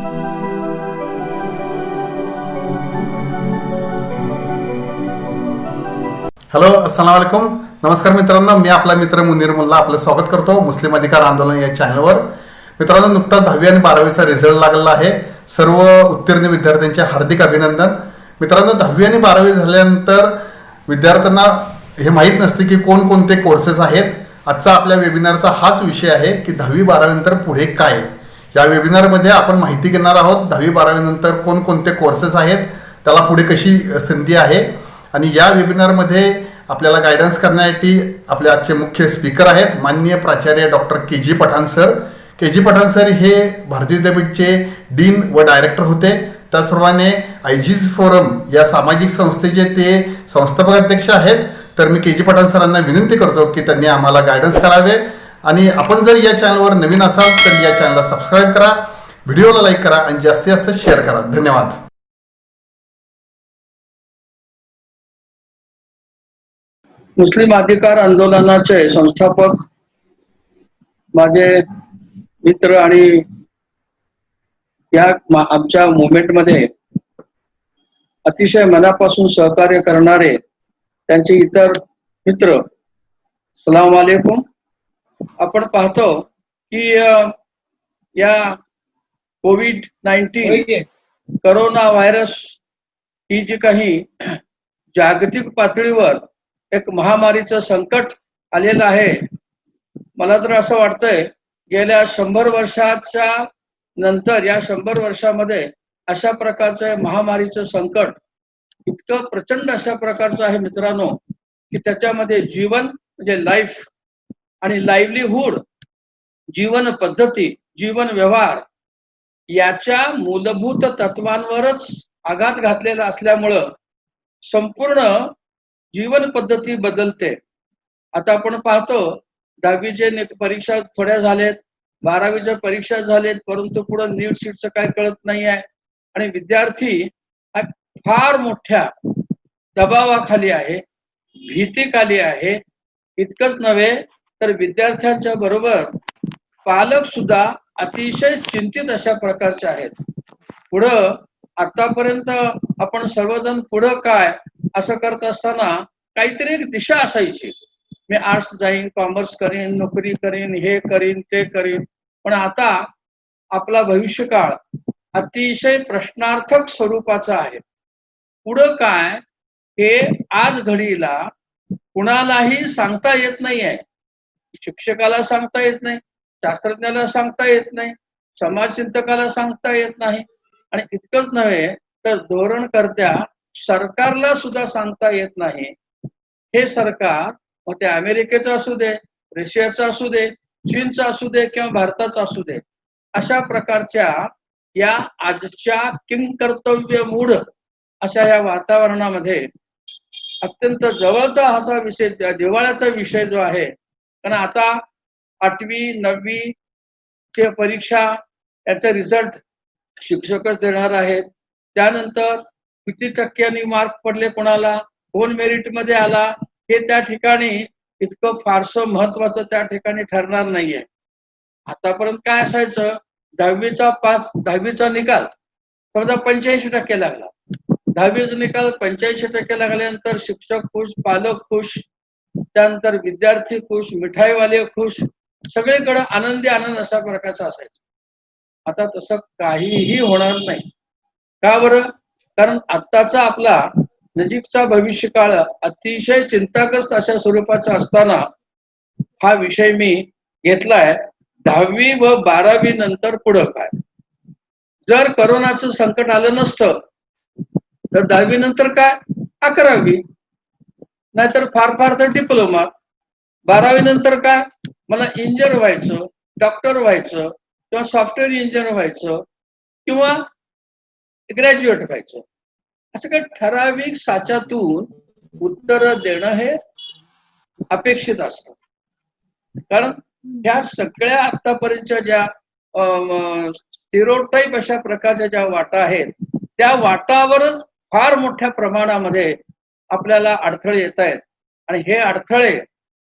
Hello, अस्सलाम वालेकुम. नमस्कार मित्रांनो, मी आपला मित्र मुनीर मुल्ला आपलं स्वागत करतो मुस्लिम अधिकार आंदोलन या चॅनलवर. मित्रांनो, नुकताच 10वी आणि 12वीचा रिझल्ट लागलेला आहे. सर्व उत्तीर्ण विद्यार्थ्यांचे हार्दिक अभिनंदन. मित्रांनो, 10वी आणि 12वी झाल्यानंतर विद्यार्थ्यांना हे माहीत नसते की कोणकोणते कोर्सेस आहेत. आजचा आपल्या वेबिनारचा हाच विषय आहे की 10वी 12वी नंतर पुढे काय. या वेबिनारमध्ये आपण माहिती घेणार आहोत 10वी 12वी नंतर कोणकोणते कोर्सेस आहेत, त्याला पुढे कशी संधी आहे. आणि या वेबिनारमध्ये आपल्याला गायडन्स करण्यासाठी आपले आजचे मुख्य स्पीकर आहेत माननीय प्राचार्य doctor K G. Pathan sir. K G. Pathan sir हे भारतीय विद्यापीठचे डीन व डायरेक्टर होते. त्याचप्रमाणे आयजीज फोरम या सामाजिक संस्थेचे ते संस्थापक अध्यक्ष आहेत. तर मी के.जी. पठाण सरांना विनंती करतो की त्यांनी आम्हाला गायडन्स करावे. आणि आपण जर या चॅनलवर नवीन असाल तर या चॅनलला सबस्क्राईब करा, व्हिडिओला लाईक करा आणि जास्तीत जास्त शेअर करा. धन्यवाद. मुस्लिम अधिकार आंदोलनाचे संस्थापक माझे मित्र आणि या आमच्या मुवमेंटमध्ये अतिशय मनापासून सहकार्य करणारे त्यांचे इतर मित्र, सलाम वालेकुम. आपण पाहतो की या कोविड-19 करोना व्हायरस ही जी काही जागतिक पातळीवर एक महामारीचं संकट आलेलं आहे. मला तर असं वाटतंय गेल्या 100 वर्षाच्या नंतर या 100 वर्षामध्ये अशा प्रकारचं महामारीचं संकट इतकं प्रचंड अशा प्रकारचं आहे मित्रांनो की त्याच्यामध्ये जीवन म्हणजे लाईफ आणि लाईव्हलीहूड, जीवन पद्धती, जीवन व्यवहार याच्या मूलभूत तत्वांवरच आघात घातलेला असल्यामुळं संपूर्ण जीवन पद्धती बदलते. आता आपण पाहतो 10वीचे परीक्षा थोड्या झालेत, 12वीच्या परीक्षा झालेत, परंतु पुढे नीट सीटचं काय कळत नाही आहे. आणि विद्यार्थी हा फार मोठ्या दबावाखाली आहे, भीतीखाली आहे. इतकंच नव्हे तर विद्यार्थ्यांच्या बरोबर पालक सुद्धा अतिशय चिंतित अशा प्रकारचे आहेत. पुढं आतापर्यंत आपण सर्वजण पुढं काय असं करत असताना काहीतरी एक दिशा असायची. मी आर्ट्स जाईन, कॉमर्स करीन, नोकरी करीन, हे करीन, ते करीन. पण आता आपला भविष्यकाळ अतिशय प्रश्नार्थक स्वरूपाचा आहे. पुढं काय हे आज घडीला कुणालाही सांगता येत नाही आहे. शिक्षकाला सांगता येत नाही, शास्त्रज्ञाला सांगता येत नाही, समाजचिंतकाला सांगता येत नाही. आणि इतकंच नव्हे तर धोरणकर्त्या सरकारला सुद्धा सांगता येत नाही. हे सरकार मग ते अमेरिकेचं असू दे, रशियाचं असू दे, चीनचं असू दे किंवा भारताचं असू दे, अशा प्रकारच्या या आजच्या किंकर्तव्य मूढ अशा या वातावरणामध्ये अत्यंत जवळचा असा विषय, जिव्हाळ्याचा विषय जो आहे. कारण आता 8वी 9वी ची परीक्षा याचा रिझल्ट शिक्षकच देणार आहेत. त्यानंतर किती टक्क्यांनी मार्क पडले, कोणाला कोण मेरिट मध्ये आला, हे त्या ठिकाणी इतकं फारसं महत्वाचं त्या ठिकाणी ठरणार नाहीये. आतापर्यंत काय असायचं, 10वीचा निकाल समजा 85% लागला, 10वीचा निकाल 85% लागल्यानंतर शिक्षक खुश, पालक खुश, त्यानंतर विद्यार्थी खुश, मिठाईवाले खुश, सगळीकडे आनंदी आनंद अशा प्रकारचा असायचा. आता तसं काहीही होणार नाही. का बरं? कारण आत्ताचा आपला नजीकचा भविष्यकाळ अतिशय चिंताग्रस्त अशा स्वरूपाचा असताना हा विषय मी घेतलाय. 10वी व 12वी नंतर पुढं काय. जर करोनाचं संकट आलं नसतं तर 10वी नंतर काय 11वी, नाहीतर फार फार तर डिप्लोमा. 12वी नंतर काय, मला इंजिनियर व्हायचं, डॉक्टर व्हायचं किंवा सॉफ्टवेअर इंजिनियर व्हायचं किंवा ग्रॅज्युएट व्हायचं. असं काही ठराविक साच्यातून उत्तर देणं हे अपेक्षित असतं. कारण ह्या सगळ्या आतापर्यंतच्या ज्या स्टिरियोटाइप अशा प्रकारच्या ज्या वाटा आहेत, त्या वाटावरच फार मोठ्या प्रमाणामध्ये आपल्याला अडथळे येत आहेत. आणि हे अडथळे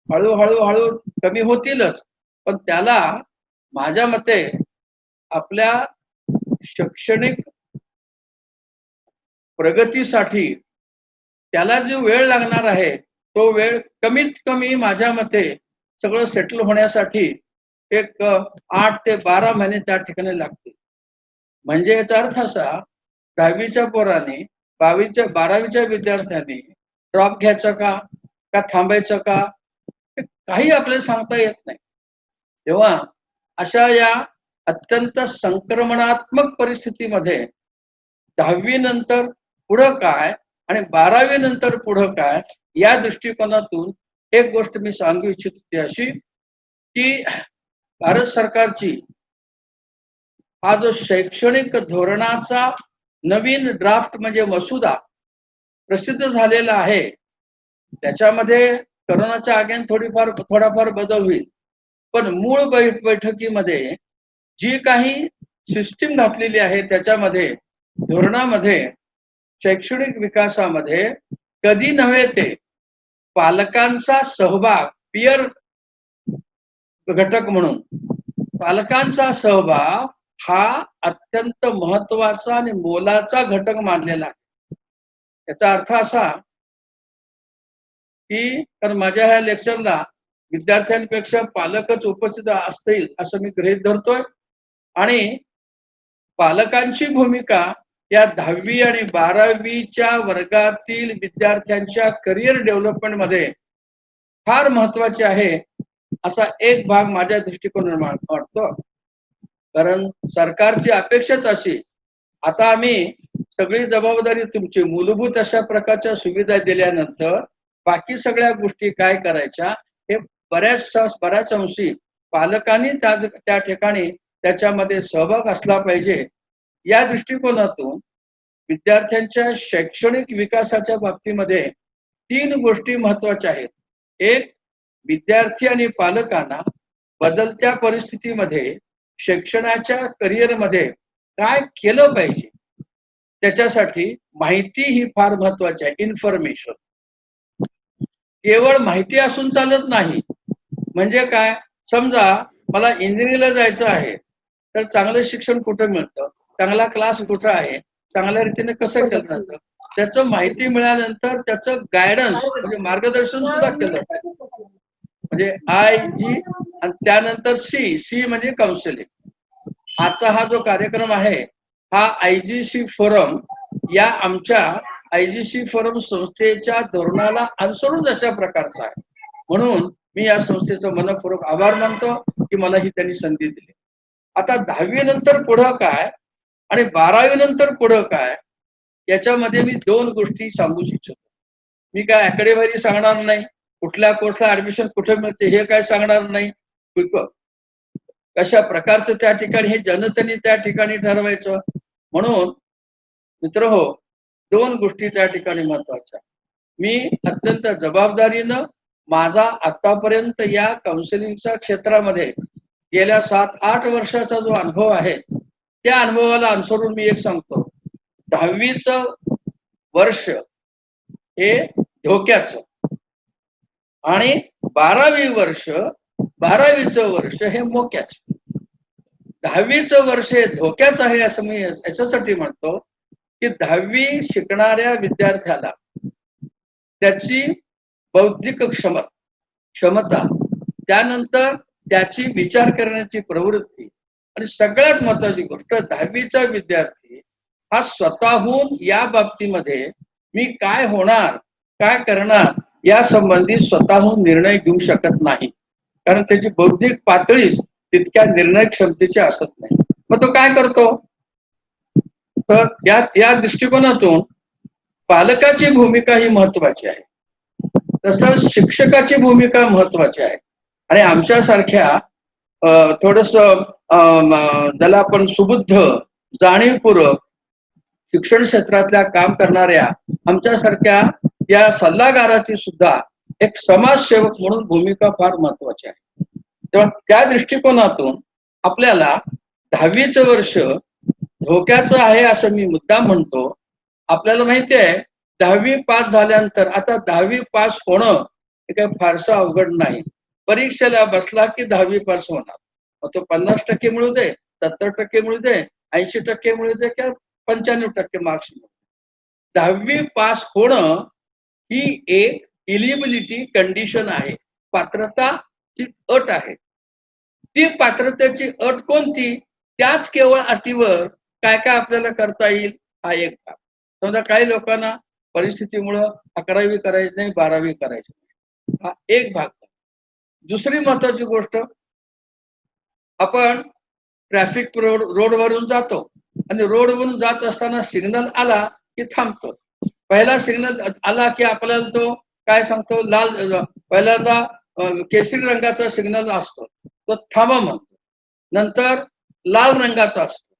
हळूहळू कमी होतीलच, पण त्याला माझ्या मते आपल्या शैक्षणिक प्रगतीसाठी त्याला जो वेळ लागणार आहे तो वेळ कमीत कमी माझ्या मते सगळं सेटल होण्यासाठी एक 8 ते 12 महिने त्या ठिकाणी लागतील. म्हणजे याचा अर्थ असा, 10वीच्या पोराने 12वीच्या विद्यार्थ्यांनी ड्रॉप घ्यायचं का थांबायचं का, हे काही आपल्याला सांगता येत नाही. तेव्हा अशा या अत्यंत संक्रमणात्मक परिस्थितीमध्ये 10वी नंतर पुढं काय आणि 12वी नंतर पुढं काय, या दृष्टिकोनातून एक गोष्ट मी सांगू इच्छितो ती अशी की भारत सरकारची हा जो शैक्षणिक धोरणाचा नवीन ड्राफ्ट म्हणजे मसुदा प्रसिद्ध झालेला आहे, त्याच्यामध्ये करोनाच्या आगेन थोडाफार बदल होईल, पण मूळ बैठकीमध्ये जी काही सिस्टीम घातलेली आहे त्याच्यामध्ये धोरणामध्ये शैक्षणिक विकासामध्ये कधी नव्हे ते पालकांचा सहभाग, पियर घटक म्हणून पालकांचा सहभाग हा अत्यंत महत्वाचा आणि मोलाचा घटक मानलेला आहे. याचा अर्थ असा की कारण माझ्या ह्या लेक्चरला विद्यार्थ्यांपेक्षा पालकच उपस्थित असतील असं मी गृहीत धरतोय आणि पालकांची भूमिका या 10वी आणि 12वीच्या वर्गातील विद्यार्थ्यांच्या करिअर डेव्हलपमेंट मध्ये फार महत्वाची आहे असा एक भाग माझ्या दृष्टिकोनातून वाटतो. कारण सरकारची अपेक्षाच अशी, आता आम्ही सगळी जबाबदारी तुमची मूलभूत अशा प्रकारच्या सुविधा दिल्यानंतर बाकी सगळ्या गोष्टी काय करायच्या हे बऱ्याच अंशी पालकांनी त्या ठिकाणी त्याच्यामध्ये सहभाग असला पाहिजे. या दृष्टिकोनातून विद्यार्थ्यांच्या शैक्षणिक विकासाच्या बाबतीमध्ये 3 गोष्टी महत्वाच्या आहेत. एक, विद्यार्थी आणि पालकांना बदलत्या परिस्थितीमध्ये शिक्षणाच्या करिअरमध्ये काय केलं पाहिजे त्याच्यासाठी माहिती ही फार महत्वाची आहे. इन्फॉर्मेशन केवळ माहिती असून चालत नाही. म्हणजे काय, समजा मला इंजिनिअरिंगला जायचं आहे तर चांगलं शिक्षण कुठं मिळतं, चांगला क्लास कुठं आहे, चांगल्या रीतीने कसं केलं जातं, त्याचं माहिती मिळाल्यानंतर त्याचं गायडन्स म्हणजे मार्गदर्शन सुद्धा केलं पाहिजे. म्हणजे IG आणि त्यानंतर C म्हणजे काउन्सिलिंग. आजचा हा जो कार्यक्रम आहे हा IGC फोरम या आमच्या IGC फोरम संस्थेच्या धोरणाला अनुसरून अशा प्रकारचा आहे. म्हणून मी या संस्थेचं मनपूर्वक आभार मानतो की मला ही त्यांनी संधी दिली. आता 10वी नंतर पुढं काय आणि 12वी नंतर पुढं काय याच्यामध्ये मी 2 गोष्टी सांगू इच्छितो. मी काय आकडेवारी सांगणार नाही, कुठल्या कोर्सला ऍडमिशन कुठे मिळते हे काय सांगणार नाही, कशा प्रकारचं त्या ठिकाणी हे जनतेने त्या ठिकाणी ठरवायचं. म्हणून मित्रहो, 2 गोष्टी त्या ठिकाणी महत्वाच्या. मी अत्यंत जबाबदारीनं माझा आतापर्यंत या काउन्सिलिंगच्या क्षेत्रामध्ये गेल्या 7-8 वर्षाचा जो अनुभव आहे त्या अनुभवाला अनुसरून मी एक सांगतो, 10वीचं वर्ष हे धोक्याचं आणि 12वीचं वर्ष हे मोक्याचं. 10वीचं वर्ष हे धोक्याचं आहे असं मी याच्यासाठी म्हणतो की 10वी शिकणाऱ्या विद्यार्थ्याला त्याची बौद्धिक क्षमता, त्यानंतर त्याची विचार करण्याची प्रवृत्ती आणि सगळ्यात महत्वाची गोष्ट 10वीचा विद्यार्थी हा स्वतःहून या बाबतीमध्ये मी काय होणार, काय करणार या संबंधी स्वतःहून निर्णय घेऊ शकत नाही. कारण त्याची बौद्धिक पातळीच तितक्या निर्णय क्षमतेची असत नाही. मग तो काय करतो, तर या दृष्टिकोनातून पालकाची भूमिका ही महत्वाची आहे, तसंच शिक्षकाची भूमिका महत्वाची आहे. आणि आमच्यासारख्या थोडस ज्याला आपण सुबुद्ध जाणीवपूर्वक शिक्षण क्षेत्रातल्या काम करणाऱ्या आमच्यासारख्या या सल्लागाराची सुद्धा एक समाजसेवक म्हणून भूमिका फार महत्वाची आहे. तेव्हा त्या दृष्टिकोनातून आपल्याला 10वीचं वर्ष धोक्याचं आहे असं मी मुद्दाम म्हणतो. आपल्याला माहिती आहे 10वी पास झाल्यानंतर आता 10वी पास होणं हे काही फारसं अवघड नाही. परीक्षेला बसला की 10वी पास होणार. मग तो 50% मिळू दे, 70% मिळू दे, 80% मिळते किंवा 95% मार्क्स मिळते. 10वी पास होणं ही एक इलिजिबिलिटी कंडिशन आहे, पात्रताची अट आहे. ती पात्रतेची अट कोणती? त्याच केवळ अटीवर काय काय आपल्याला करता येईल हा एक भाग. समजा काही लोकांना परिस्थितीमुळं 11वी करायची नाही, 12वी करायची नाही, हा एक भाग. दुसरी महत्वाची गोष्ट, आपण ट्रॅफिक रोडवरून जातो आणि रोडवरून जात असताना सिग्नल आला की थांबतो. पहिला सिग्नल आला की आपल्याला तो काय सांगतो, लाल, पहिल्यांदा केसरी रंगाचा सिग्नल असतो, तो थांबा म्हणतो. नंतर लाल रंगाचा असतो,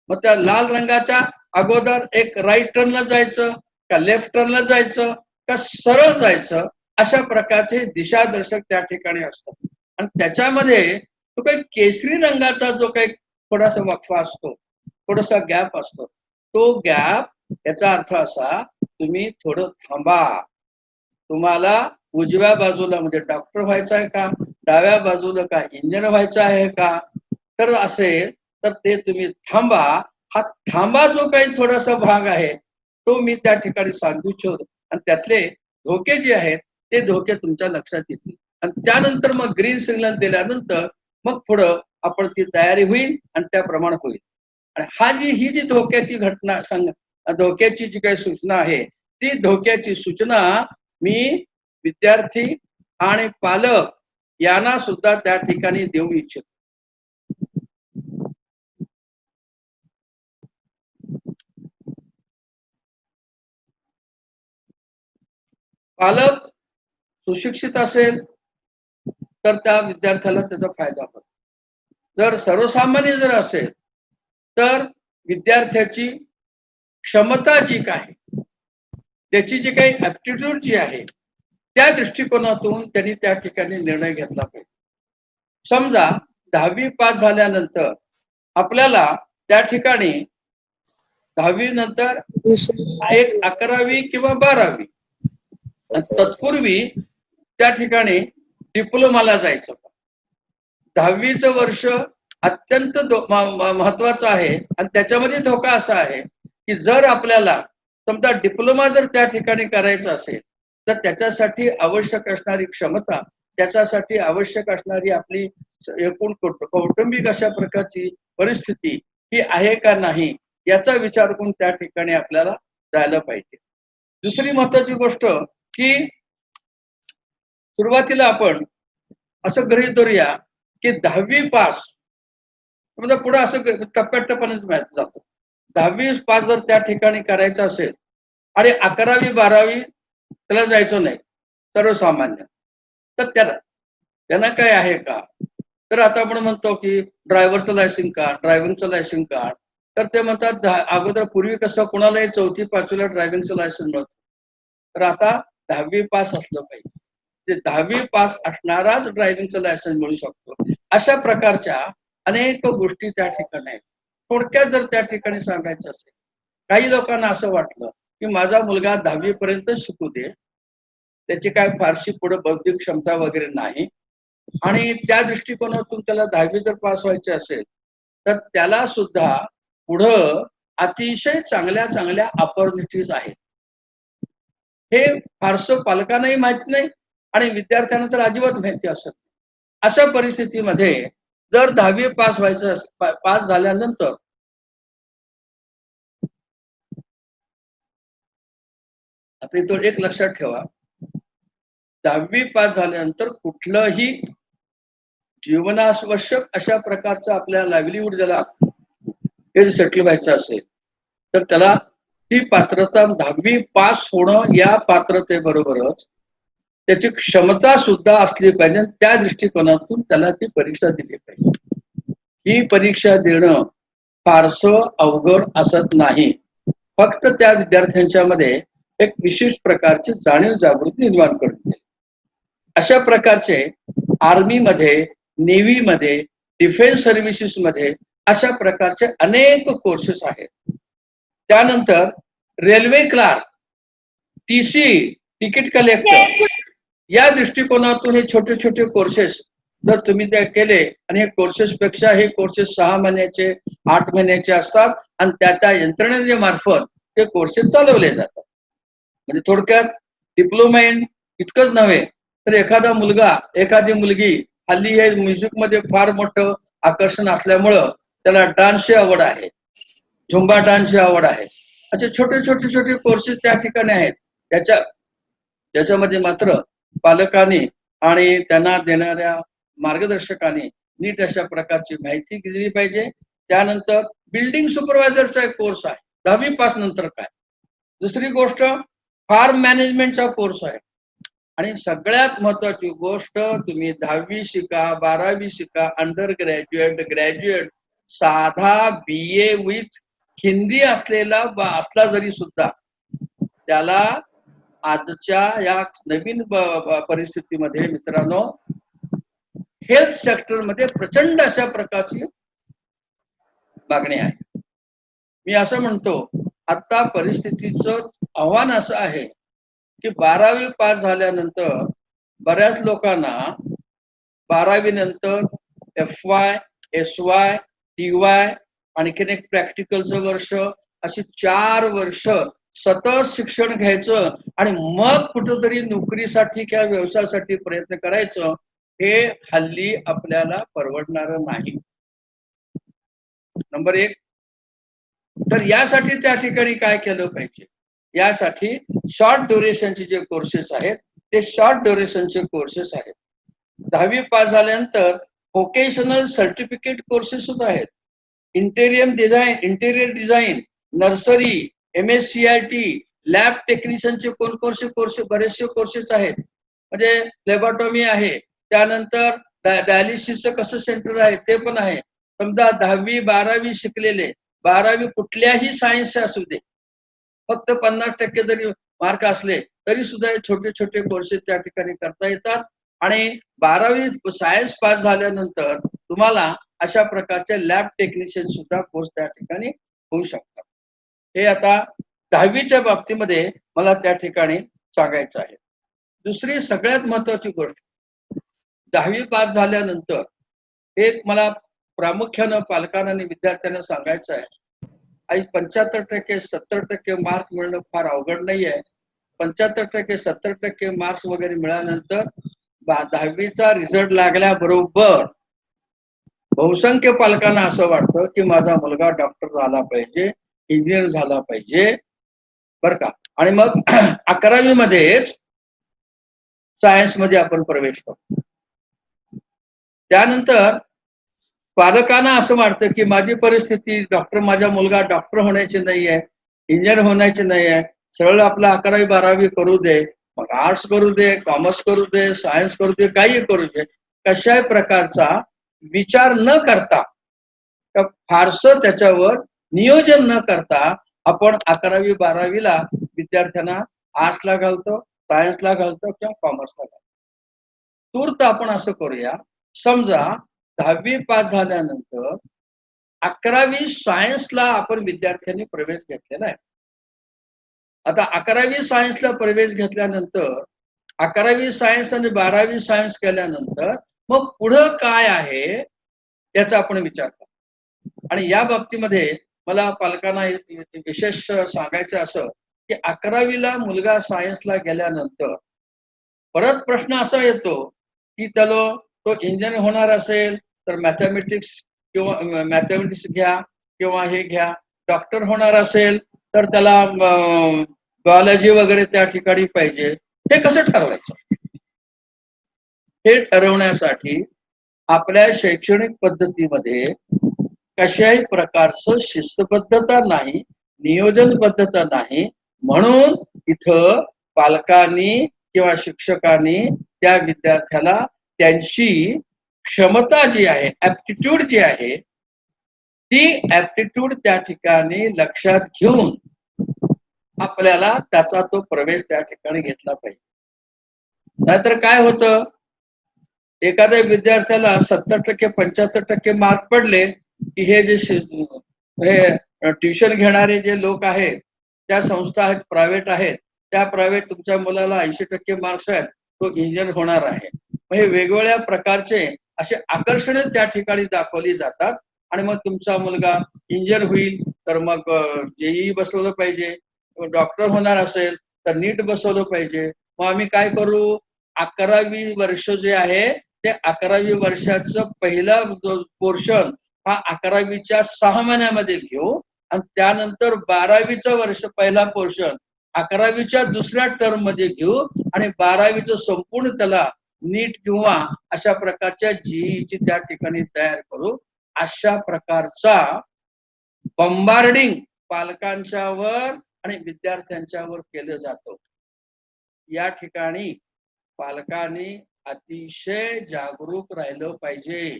मग त्या लाल रंगाच्या अगोदर एक राईट टर्नला जायचं का लेफ्ट टर्नला जायचं का सरळ जायचं, अशा प्रकारचे दिशादर्शक त्या ठिकाणी असतात. आणि त्याच्यामध्ये तो काही केसरी रंगाचा जो काही थोडासा वक्फा असतो, थोडासा गॅप असतो, तो गॅप याचा अर्थ असा, तुम्ही थोडं थांबा. तुम्हाला उजव्या बाजूला म्हणजे डॉक्टर व्हायचं आहे का, डाव्या बाजूला का इंजिनियर व्हायचं आहे का, तर असेल तर ते तुम्ही थांबा. हा थांबा जो काही थोडासा भाग आहे तो मी त्या ठिकाणी सांगू इच्छितो. आणि त्यातले धोके जे आहेत ते धोके तुमच्या लक्षात येतील. आणि त्यानंतर मग ग्रीन सिग्नल दिल्यानंतर मग पुढं आपण ती तयारी होईल आणि त्याप्रमाणे होईल. आणि ही जी धोक्याची घटना धोक्याची जी काही सूचना आहे, ती धोक्याची सूचना मी विद्यार्थी आणि पालक यांना सुद्धा त्या ठिकाणी देऊ इच्छितो. पालक सुशिक्षित असेल तर त्या विद्यार्थ्याला त्याचा फायदा होतो. जर सर्वसामान्य जर असेल तर विद्यार्थ्याची क्षमता जी काय, त्याची जी काही ऍप्टिट्यूड जी आहे, त्या दृष्टिकोनातून त्यांनी त्या ठिकाणी निर्णय घेतला पाहिजे. समजा 10वी पास झाल्यानंतर आपल्याला त्या ठिकाणी 10वी नंतर एक 11वी किंवा 12वी, तत्पूर्वी त्या ठिकाणी डिप्लोमाला जायचं. 10वीचं वर्ष अत्यंत महत्वाचं आहे. आणि त्याच्यामध्ये धोका असा आहे की जर आपल्याला समजा डिप्लोमा जर त्या ठिकाणी करायचा असेल तर त्याच्यासाठी आवश्यक असणारी क्षमता, त्याच्यासाठी आवश्यक असणारी आपली एकूण कौटुंबिक अशा प्रकारची परिस्थिती ही आहे का नाही, याचा विचार करून त्या ठिकाणी आपल्याला जायला पाहिजे. दुसरी महत्वाची गोष्ट की सुरुवातीला आपण असं गृहीत धरूया की 10वी पास, म्हणजे पुढे असं टप्प्याटप्प्यानेच जातो. 10वी पास जर त्या ठिकाणी करायचं असेल आणि 11वी 12वी त्याला जायचं नाही सर्वसामान्य, तर त्यांना काय आहे का, तर आता आपण म्हणतो की ड्रायव्हरचं लायसन काढ, ड्रायव्हिंगचं लायसन काढ, तर ते म्हणतात अगोदर पूर्वी कसं कोणालाही 4थी 5वीला ड्रायव्हिंगचं लायसन नव्हतं, तर आता 10वी पास असलं पाहिजे. 10वी पास असणाराच ड्रायव्हिंगचं लायसन मिळू शकतो. अशा प्रकारच्या अनेक गोष्टी त्या ठिकाणी आहेत. थोडक्यात जर त्या ठिकाणी सांगायचं असेल, काही लोकांना असं वाटलं की माझा मुलगा 10वी पर्यंत शिकू दे, त्याची काय फारशी पुढे बौद्धिक क्षमता वगैरे नाही, आणि त्या दृष्टिकोनातून त्याला 10वी जर पास व्हायचे असेल तर त्याला सुद्धा पुढं अतिशय चांगल्या चांगल्या ऑपॉर्च्युनिटीज आहेत. हे फारसं पालकांनाही माहिती नाही आणि विद्यार्थ्यांना तर अजिबात माहिती असत. अशा परिस्थितीमध्ये जर 10वी पास व्हायचं, पास झाल्यानंतर आता इथं एक लक्षात ठेवा, 10वी पास झाल्यानंतर कुठलंही जीवनावश्यक अशा प्रकारचं आपल्या लाईव्हलीहूड ज्याला हे सेटल व्हायचं असेल तर त्याला ती पात्रता 10वी पास होणं या पात्रतेबरोबरच त्याची क्षमता सुद्धा असली पाहिजे. त्या दृष्टिकोनातून त्याला ती परीक्षा दिली पाहिजे. ही परीक्षा देणं फारसं अवघड असत नाही, फक्त त्या विद्यार्थ्यांच्या मध्ये एक विशेष प्रकारची जाणीव जागृती निर्माण करते. अशा प्रकारचे आर्मीमध्ये, नेव्हीमध्ये, डिफेन्स सर्व्हिसेस मध्ये अशा प्रकारचे अनेक कोर्सेस आहेत. त्यानंतर railway clerk, TC, ticket collector, या दृष्टिकोनातून हे छोटे छोटे कोर्सेस जर तुम्ही ते केले आणि हे कोर्सेस पेक्षा हे कोर्सेस 6 महिन्याचे 8 महिन्याचे असतात आणि त्या यंत्रणेच्या मार्फत ते कोर्सेस चालवले जातात. म्हणजे थोडक्यात डिप्लोमा इन इतकंच नव्हे तर एखादा मुलगा एखादी मुलगी हल्ली हे म्युझिक मध्ये फार मोठं आकर्षण असल्यामुळं त्याला डान्सची आवड आहे, झुंबा डान्सची आवड आहे, असे छोटे छोटे छोटे कोर्सेस त्या ठिकाणी आहेत. त्याच्यामध्ये मात्र पालकांनी आणि त्यांना देणाऱ्या मार्गदर्शकांनी नीट अशा प्रकारची माहिती दिली पाहिजे. त्यानंतर बिल्डिंग सुपरवायझरचा एक कोर्स आहे 10वी पास नंतर काय. दुसरी गोष्ट फार्म मॅनेजमेंटचा कोर्स आहे. आणि सगळ्यात महत्वाची गोष्ट तुम्ही 10वी शिका 12वी शिका अंडर ग्रॅज्युएट ग्रॅज्युएट साधा BA विथ हिंदी असला जरी सुद्धा त्याला आजच्या या नवीन परिस्थितीमध्ये मित्रांनो हेल्थ सेक्टर मध्ये प्रचंड अशा प्रकारची मागणी आहे. मी असं म्हणतो आता परिस्थितीचं आव्हान असं आहे की 12वी पास झाल्यानंतर बऱ्याच लोकांना 12वी नंतर FY SY TY आणखीन एक प्रॅक्टिकलचं वर्ष अशी 4 वर्ष सतत शिक्षण घ्यायचं आणि मग कुठंतरी नोकरीसाठी किंवा व्यवसायासाठी प्रयत्न करायचं हे हल्ली आपल्याला परवडणारं नाही. नंबर 1. तर यासाठी त्या ठिकाणी काय केलं पाहिजे, यासाठी शॉर्ट ड्युरेशनचे जे कोर्सेस आहेत ते शॉर्ट ड्युरेशनचे कोर्सेस आहेत. 10वी पास झाल्यानंतर व्होकेशनल सर्टिफिकेट कोर्सेस सुद्धा आहेत. Interior design nursery MSCIT lab टेक्निशियनचे कोर्सेस बरेचसे कोर्सेस आहेत. म्हणजे लेबॉटॉमी आहे, त्यानंतर डायलिसिसचं कसं सेंटर आहे ते पण आहे. समजा 10वी 12वी शिकलेले 12वी कुठल्याही सायन्स असू दे फक्त 50% जरी मार्क असले तरी सुद्धा छोटे छोटे कोर्सेस त्या ठिकाणी करता येतात. आणि 12वी सायन्स पास झाल्यानंतर तुम्हाला अशा प्रकारचे लॅब टेक्निशियन सुद्धा कोर्स त्या ठिकाणी होऊ शकतात. हे आता 10वीच्या बाबतीमध्ये मला त्या ठिकाणी सांगायचं आहे. दुसरी सगळ्यात महत्वाची गोष्ट 10वी पास झाल्यानंतर एक मला प्रामुख्यानं पालकांना आणि विद्यार्थ्यांना सांगायचं आहे. आई 75% 70% मार्क मिळणं फार अवघड नाही आहे. 75% 70% मार्क्स वगैरे मिळाल्यानंतर 10वीचा रिझल्ट लागल्याबरोबर बहुसंख्य पालकांना असं वाटतं की माझा मुलगा डॉक्टर झाला पाहिजे, इंजिनियर झाला पाहिजे बर का. आणि मग 11वी मध्येच सायन्स मध्ये आपण प्रवेश करतो. त्यानंतर पालकांना असं वाटतं की माझी परिस्थिती माझा मुलगा डॉक्टर होण्याची नाही आहे, इंजिनियर होण्याची नाही आहे, सरळ आपला 11वी 12वी करू दे, मग आर्ट्स करू दे, कॉमर्स करू दे, सायन्स करू दे, काही करू दे. कशाही प्रकारचा विचार न करता फारसं त्याच्यावर नियोजन न करता आपण 11वी 12वीला विद्यार्थ्यांना आर्ट्सला घालतो, सायन्सला घालतो किंवा कॉमर्सला घालतो. तूर्त आपण असं करूया, समजा 10वी पास झाल्यानंतर 11वी सायन्सला आपण विद्यार्थ्यांनी प्रवेश घेतलेला आहे. आता 11वी सायन्सला प्रवेश घेतल्यानंतर 11वी सायन्स आणि 12वी सायन्स केल्यानंतर मग पुढं काय आहे याचा आपण विचार करू. आणि या बाबतीमध्ये मला पालकांना विशेष सांगायचं असं की 11वीला मुलगा सायन्सला गेल्यानंतर परत प्रश्न असा येतो की त्याला तो इंजिनियर होणार असेल तर मॅथमॅटिक्स घ्या किंवा हे घ्या, डॉक्टर होणार असेल तर त्याला बायोलॉजी वगैरे त्या ठिकाणी पाहिजे. हे कसं ठरवायचं? हे ठरवण्यासाठी आपल्या शैक्षणिक पद्धतीमध्ये कशाही प्रकारचं शिस्तबद्धता नाही, नियोजनबद्धता नाही. म्हणून इथं पालकांनी किंवा शिक्षकांनी त्या विद्यार्थ्याला त्यांची क्षमता जी आहे, ऍप्टिट्यूड जी आहे, ती ऍप्टिट्यूड त्या ठिकाणी लक्षात घेऊन आपल्याला त्याचा तो प्रवेश त्या ठिकाणी घेतला पाहिजे. नाहीतर काय होतं, एखाद्या विद्यार्थ्याला 70% 75% मार्क पडले की हे ट्युशन घेणारे जे लोक आहेत, त्या संस्था आहेत, प्रायव्हेट आहेत, त्या प्रायव्हेट तुमच्या मुलाला 80% मार्क्स आहेत, तो इंजिनियर होणार आहे. हे वेगवेगळ्या प्रकारचे असे आकर्षणे त्या ठिकाणी दाखवली जातात. आणि मग तुमचा मुलगा इंजिनियर होईल तर मग जेईई बसवलं पाहिजे, डॉक्टर होणार असेल तर नीट बसवलं पाहिजे. मग आम्ही काय करू, 11वी वर्ष जे आहे ते 11वी वर्षाचं पहिला पोर्शन हा 11वीच्या 6 महिन्यामध्ये घेऊ आणि त्यानंतर 12वीचं वर्ष पहिला पोर्शन 11वीच्या दुसऱ्या टर्म मध्ये घेऊ आणि 12वीचं संपूर्ण त्याला नीट किंवा अशा प्रकारच्या जीईची त्या ठिकाणी तयार करू. अशा प्रकारचा बंबार्डिंग पालकांच्यावर आणि विद्यार्थ्यांच्यावर केलं जातं. या ठिकाणी पालकांनी अतिशय जागरूक राहिलं पाहिजे.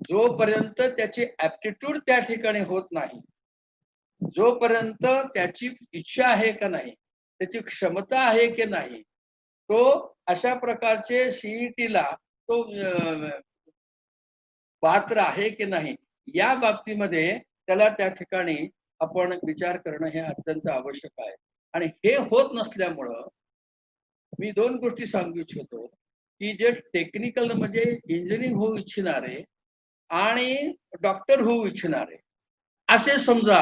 जोपर्यंत त्याची ऍप्टिट्यूड त्या ठिकाणी होत नाही, जोपर्यंत त्याची इच्छा आहे का नाही, त्याची क्षमता आहे की नाही, तो अशा प्रकारचे सीईटीला तो पात्र आहे की नाही, या बाबतीमध्ये त्याला त्या ठिकाणी आपण विचार करणं हे अत्यंत आवश्यक आहे. आणि हे होत नसल्यामुळं मी 2 गोष्टी सांगू इच्छितो की जे टेक्निकल म्हणजे इंजिनिअरिंग होऊ इच्छिणारे आणि डॉक्टर होऊ इच्छिणारे, असे समजा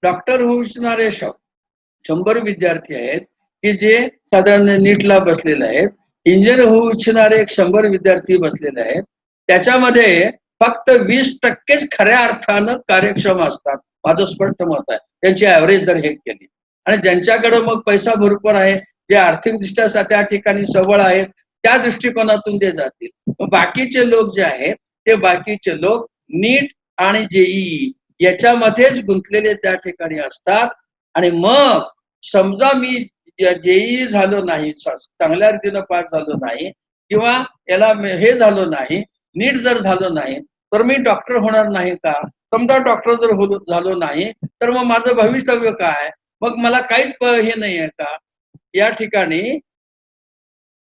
डॉक्टर होऊ इच्छिणारे 100 विद्यार्थी आहेत की जे साधारण नीटला बसलेले आहेत. इंजिनियर होऊ इच्छिणारे 100 विद्यार्थी बसलेले आहेत. त्याच्यामध्ये फक्त 20% खऱ्या अर्थानं कार्यक्षम असतात, माझं स्पष्ट मत आहे. त्यांची ऍव्हरेज जर हे केली आणि ज्यांच्याकडे मग पैसा भरपूर आहे, जे आर्थिकदृष्ट्या त्या ठिकाणी सबळ आहेत, त्या दृष्टिकोनातून ते जातील. बाकीचे लोक जे आहेत ते बाकीचे लोक नीट आणि जेईई याच्यामध्येच गुंतलेले त्या ठिकाणी असतात. आणि मग समजा मी जेईई झालो नाही, चांगल्या रीतीनं पास झालो नाही किंवा याला हे झालो नाही, नीट जर झालो नाही तर मी डॉक्टर होणार नाही का? समजा डॉक्टर जर झालो नाही तर मग माझं भवितव्य काय? मग मला काहीच हे नाही आहे का? या ठिकाणी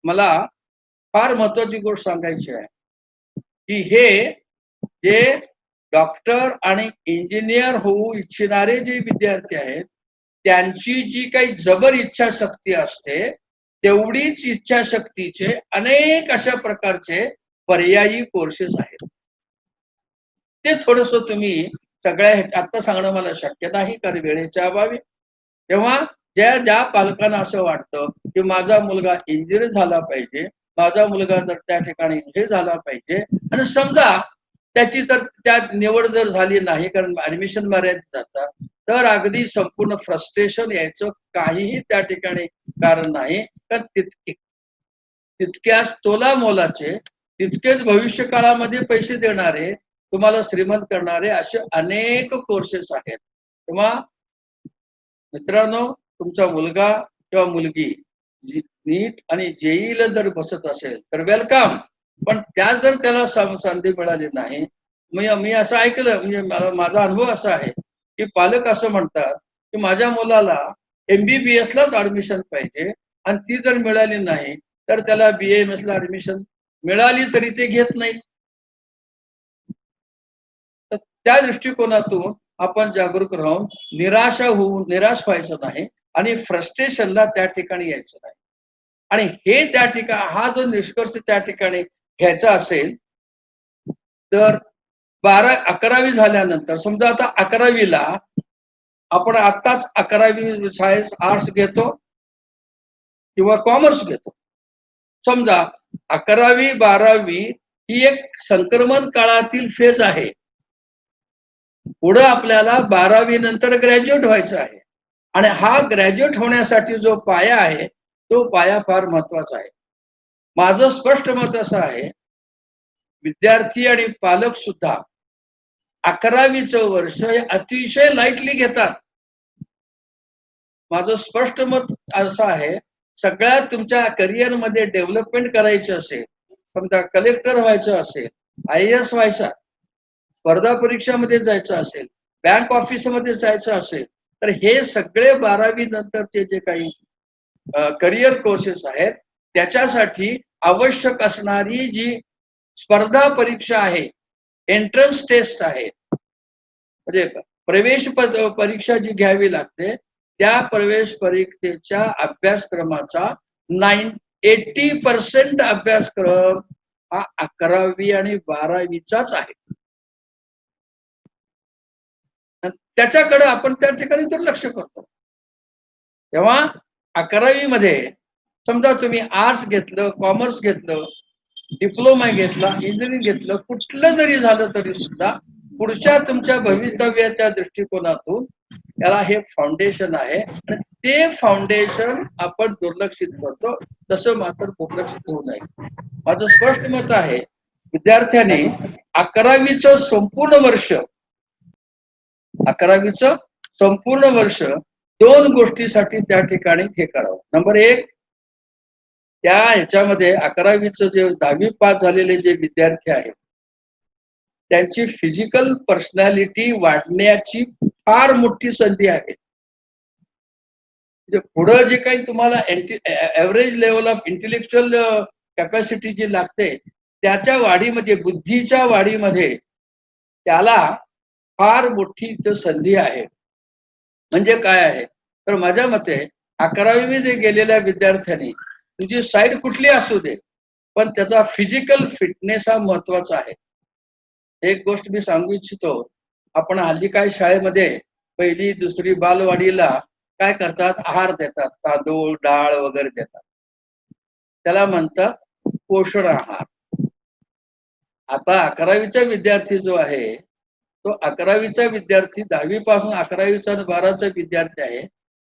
मला फार महत्वाची गोष्ट सांगायची आहे की हे जे डॉक्टर आणि इंजिनियर होऊ इच्छिणारे जे विद्यार्थी आहेत त्यांची जी काही जबर इच्छाशक्ती असते तेवढीच इच्छाशक्तीचे अनेक अशा प्रकारचे पर्यायी कोर्सेस आहेत. ते थोडस तुम्ही सगळ्या आता सांगणं मला शक्य नाही कारण वेळेच्या अभावी. तेव्हा ज्या पालकांना असं वाटतं की माझा मुलगा इंजिनियर झाला पाहिजे, माझा मुलगा जर त्या ठिकाणी हे झाला पाहिजे, आणि समजा त्याची तर त्या निवड जर झाली नाही कारण ऍडमिशन मर्यादित जातात, तर अगदी संपूर्ण फ्रस्ट्रेशन यायचं काहीही त्या ठिकाणी कारण नाही. कारण तितक्याच तोला मोलाचे, तितकेच भविष्य काळामध्ये पैसे देणारे, तुम्हाला श्रीमंत करणारे असे अनेक कोर्सेस आहेत. तेव्हा मित्रांनो, तुमचा मुलगा किंवा मुलगी नीट आणि जेईला जर बसत असेल तर वेलकम. पण त्या जर त्याला संधी मिळाली नाही, मी असं ऐकलं, म्हणजे माझा अनुभव असा आहे की पालक असं म्हणतात की माझ्या मुलाला MBBS लाच ऍडमिशन पाहिजे आणि ती जर मिळाली नाही तर त्याला BAMS ला ऍडमिशन मिळाली तरी ते घेत नाही. तर त्या दृष्टिकोनातून आपण जागरूक राहून निराश व्हायचं नाही आणि फ्रस्ट्रेशनला त्या ठिकाणी यायचं नाही. आणि हे त्या ठिकाणी हा जो निष्कर्ष त्या ठिकाणी घ्यायचा असेल तर 11वी झाल्यानंतर, समजा आता 11वीला आपण आत्ताच 11वी सायन्स आर्ट्स घेतो किंवा कॉमर्स घेतो. समजा 11वी 12वी ही एक संक्रमण काळातील फेज आहे. पुढे आपल्याला 12वी नंतर ग्रॅज्युएट व्हायचं आहे आणि हा ग्रॅज्युएट होण्यासाठी जो पाया आहे तो पाया फार महत्वाचा आहे. माझं स्पष्ट मत असं आहे, विद्यार्थी आणि पालक सुद्धा 11वीचं वर्ष हे अतिशय लाईटली घेतात. माझं स्पष्ट मत असं आहे, सगळ्यात तुमच्या करिअर मध्ये डेव्हलपमेंट करायची असेल, समजा कलेक्टर व्हायचं असेल, IAS व्हायचा, स्पर्धा परीक्षामध्ये जायचं असेल, बँक ऑफिसमध्ये जायचं असेल, तर हे सगळे 12वी नंतरचे जे काही करिअर कोर्सेस आहेत त्याच्यासाठी आवश्यक असणारी जी स्पर्धा परीक्षा आहे, एंट्रन्स टेस्ट आहे, म्हणजे प्रवेश परीक्षा जी घ्यावी लागते, त्या प्रवेश परीक्षेच्या अभ्यासक्रमाचा 80% अभ्यासक्रम हा 11वी आणि 12वीचाच आहे. त्याच्याकडे आपण त्या ठिकाणी दुर्लक्ष करतो. तेव्हा 11वी मध्ये समजा तुम्ही आर्ट्स घेतलं, कॉमर्स घेतलं, डिप्लोमा घेतला, इंजिनिअरिंग घेतलं, कुठलं जरी झालं तरी सुद्धा पुढच्या तुमच्या भवितव्याच्या दृष्टिकोनातून त्याला हे फाउंडेशन आहे आणि ते फाउंडेशन आपण दुर्लक्षित करतो. तसं मात्र दुर्लक्षित होऊ नये. माझं स्पष्ट मत आहे, विद्यार्थ्यांनी 11वीचं संपूर्ण वर्ष 11वीचं संपूर्ण वर्ष 2 गोष्टीसाठी त्या ठिकाणी हे करावं. नंबर 1, त्या ह्याच्यामध्ये 11वीचं जे 10वी पास झालेले जे विद्यार्थी आहेत त्यांची फिजिकल पर्सनॅलिटी वाढण्याची फार मोठी संधी आहे. म्हणजे पुढं जे काही तुम्हाला average level of intellectual capacity जी लागते त्याच्या वाढीमध्ये, बुद्धीच्या वाढीमध्ये त्याला फार मोठी संधी आहे. म्हणजे काय आहे तर माझ्या मते 11वी मध्ये गेलेल्या विद्यार्थ्यांनी तुझी साईड कुठली असू दे पण त्याचा फिजिकल फिटनेस हा महत्वाचा आहे. एक गोष्ट मी सांगू इच्छितो, आपण हल्ली काय शाळेमध्ये 1ली 2री बालवाडीला काय करतात, आहार देतात, तांदूळ डाळ वगैरे देतात, त्याला म्हणतात पोषण आहार. आता 11वीचा विद्यार्थी जो आहे तो 11वीचा विद्यार्थी 10वी पासून 11वीचा आणि 12वीचा विद्यार्थी आहे,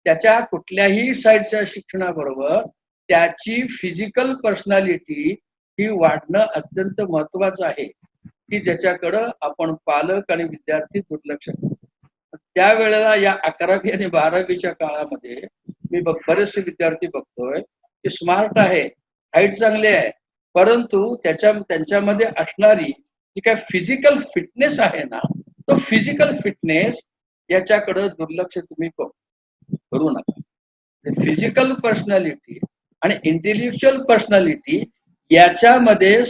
त्याच्या कुठल्याही साईडच्या शिक्षणाबरोबर त्याची फिजिकल पर्सनॅलिटी ही वाढणं अत्यंत महत्वाचं आहे की ज्याच्याकडं आपण पालक आणि विद्यार्थी दुर्लक्ष करतो. त्यावेळेला या 11वी आणि 12वीच्या काळामध्ये मी बरेचसे विद्यार्थी बघतोय की स्मार्ट आहे, हाईट चांगली आहे, परंतु त्यांच्यामध्ये असणारी जी काय फिजिकल फिटनेस आहे ना, तो फिजिकल फिटनेस याच्याकडे दुर्लक्ष तुम्ही करू नका. फिजिकल पर्सनॅलिटी आणि इंटेलेक्च्युअल पर्सनॅलिटी याच्यामध्ये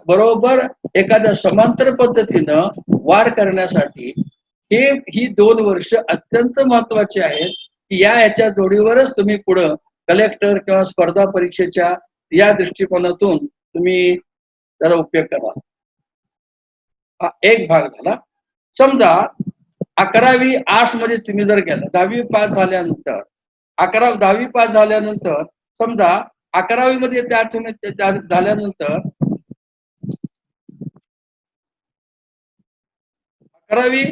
बरोबर एखाद्या समांतर पद्धतीनं वाढ करण्यासाठी ही 2 वर्ष अत्यंत महत्वाची आहेत की ह्याच्या जोडीवरच तुम्ही पुढं कलेक्टर किंवा स्पर्धा परीक्षेच्या या दृष्टिकोनातून तुम्ही त्याचा उपयोग करा. हा एक भाग झाला. समजा 11वी आर्ट्स मध्ये तुम्ही जर गेला, 10वी पास झाल्यानंतर 10वी पास झाल्यानंतर समजा 11वी मध्ये त्या तुम्ही झाल्यानंतर 11वी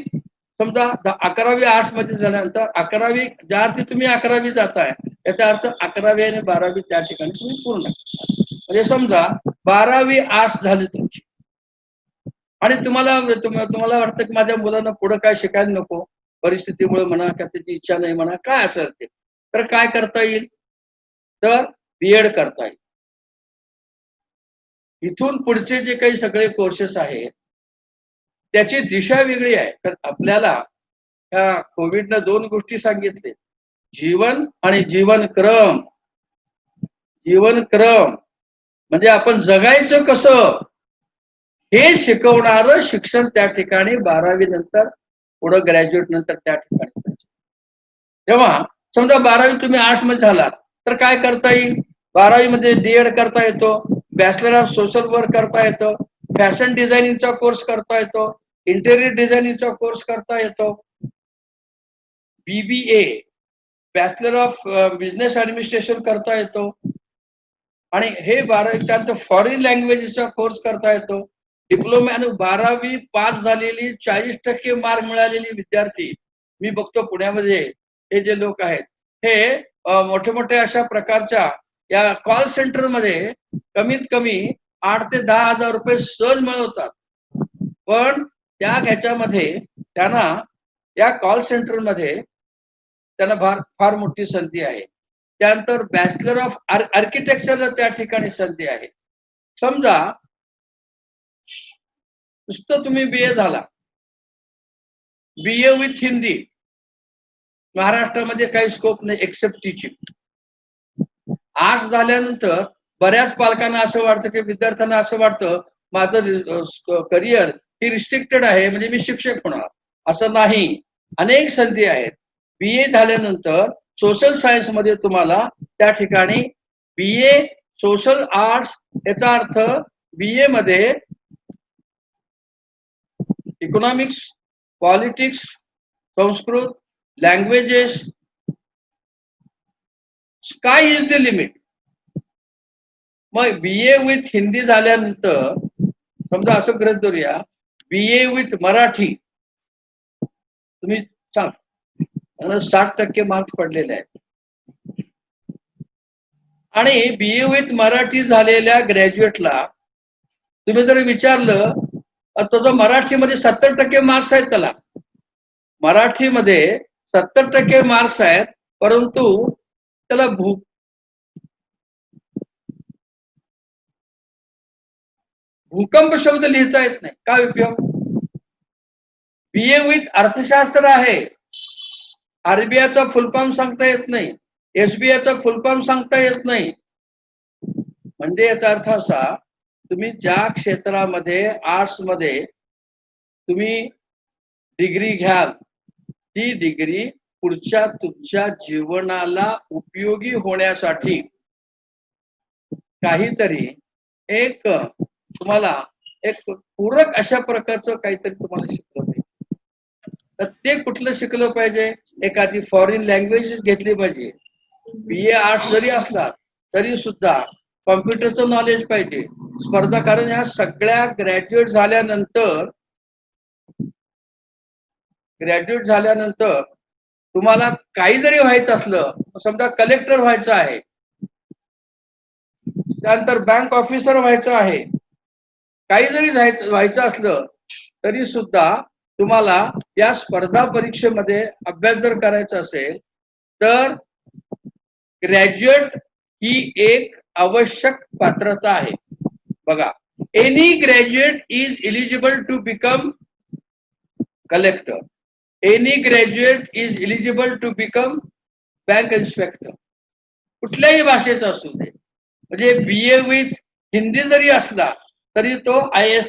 समजा 11वी आर्ट्स मध्ये झाल्यानंतर 11वी ज्या अर्थी तुम्ही 11वी जाताय याचा अर्थ 11वी आणि 12वी त्या ठिकाणी तुम्ही पूर्ण. म्हणजे समजा 12वी आर्ट्स झाली तुमची आणि तुम्हाला वाटतं की माझ्या मुलांना पुढे काय शिकायला नको, परिस्थितीमुळे म्हणा किंवा त्याची इच्छा नाही म्हणा, काय असेल ते, तर काय करता येईल, तर बीएड करता येईल. इथून पुढचे जे काही सगळे कोर्सेस आहेत त्याची दिशा वेगळी आहे. तर आपल्याला त्या कोविडनं 2 गोष्टी सांगितले, जीवन आणि जीवनक्रम. जीवनक्रम म्हणजे आपण जगायचं कसं हे शिकवणारं शिक्षण त्या ठिकाणी 12वी नंतर पुढे ग्रॅज्युएट नंतर त्या ठिकाणी. तेव्हा समजा 12वी तुम्ही आर्ट्स मध्ये झालात तर काय करता येईल, 12वी मध्ये डीएड करता येतो, बॅचलर ऑफ सोशल वर्क करता येतो, फॅशन डिझायनिंगचा कोर्स करता येतो, इंटेरियर डिझायनिंगचा कोर्स करता येतो, BBA bachelor of business administration करता येतो आणि हे 12वी त्यानंतर फॉरेन लँग्वेजेसचा कोर्स करता येतो. डिप्लोमा आणि 12वी पास झालेली 40% मार्क मिळालेली विद्यार्थी मी बघतो पुण्यामध्ये. हे जे लोक आहेत हे मोठे मोठे अशा प्रकारच्या या कॉल सेंटर मध्ये कमीत कमी 8 ते 10 हजार रुपये सहज मिळवतात. पण त्या ह्याच्यामध्ये त्यांना या कॉल सेंटर मध्ये त्यांना फार मोठी संधी आहे. त्यानंतर बॅचलर ऑफ आर्किटेक्चरला त्या ठिकाणी संधी आहे. समजा नुसतं तुम्ही BA झाला, BA विथ हिंदी, महाराष्ट्रामध्ये काही स्कोप नाही एक्सेप्ट टीचिंग. आर्ट्स झाल्यानंतर बऱ्याच पालकांना असं वाटतं की विद्यार्थ्यांना असं वाटतं माझं करिअर ही रिस्ट्रिक्टेड आहे म्हणजे मी शिक्षक होणार. असं नाही, अनेक संधी आहेत. BA झाल्यानंतर सोशल सायन्स मध्ये तुम्हाला त्या ठिकाणी BA सोशल आर्ट्स याचा अर्थ BA मध्ये economics, politics, Sanskrit, languages, sky is the limit. मग BA विथ हिंदी झाल्यानंतर समजा असं गृहीत धरूया, BA विथ मराठी तुम्ही सांग, 60% मार्क्स पडलेले आहेत. आणि BA विथ मराठी झालेल्या ग्रॅज्युएटला तुम्ही जर विचारलं, त्याचं मराठीमध्ये 70% मार्क्स आहेत, त्याला मराठीमध्ये 70% मार्क्स आहेत, परंतु त्याला भूकंप शब्द लिहिता येत नाही. काय उपयोग? BA विथ अर्थशास्त्र आहे, RBIचा फुल फॉर्म सांगता येत नाही, SBIचा फुल फॉर्म सांगता येत नाही. म्हणजे याचा अर्थ असा, तुम्ही ज्या क्षेत्रामध्ये आर्ट्स मध्ये तुम्ही डिग्री घ्याल, ती डिग्री पुढच्या तुमच्या जीवनाला उपयोगी होण्यासाठी काहीतरी एक तुम्हाला एक पूरक अशा प्रकारचं काहीतरी तुम्हाला शिकलं पाहिजे. तर ते कुठलं शिकलं पाहिजे? एखादी फॉरेन लँग्वेज घेतली पाहिजे. BA आर्ट्स जरी असला तरी सुद्धा कॉम्प्युटरचं नॉलेज पाहिजे. स्पर्धा, कारण ह्या सगळ्या ग्रॅज्युएट झाल्यानंतर तुम्हाला काही जरी व्हायचं असलं, समजा कलेक्टर व्हायचं आहे, त्यानंतर बँक ऑफिसर व्हायचं आहे, काही जरी व्हायचं असलं तरी सुद्धा तुम्हाला या स्पर्धा परीक्षेमध्ये अभ्यास जर करायचा असेल तर ग्रॅज्युएट ही एक आवश्यक पात्रता आहे. बघा, any graduate is eligible to become collector, any graduate is eligible to become bank inspector. कुठल्याही भाषेचा असू दे, म्हणजे BA विथ हिंदी जरी असला तरी तो IAS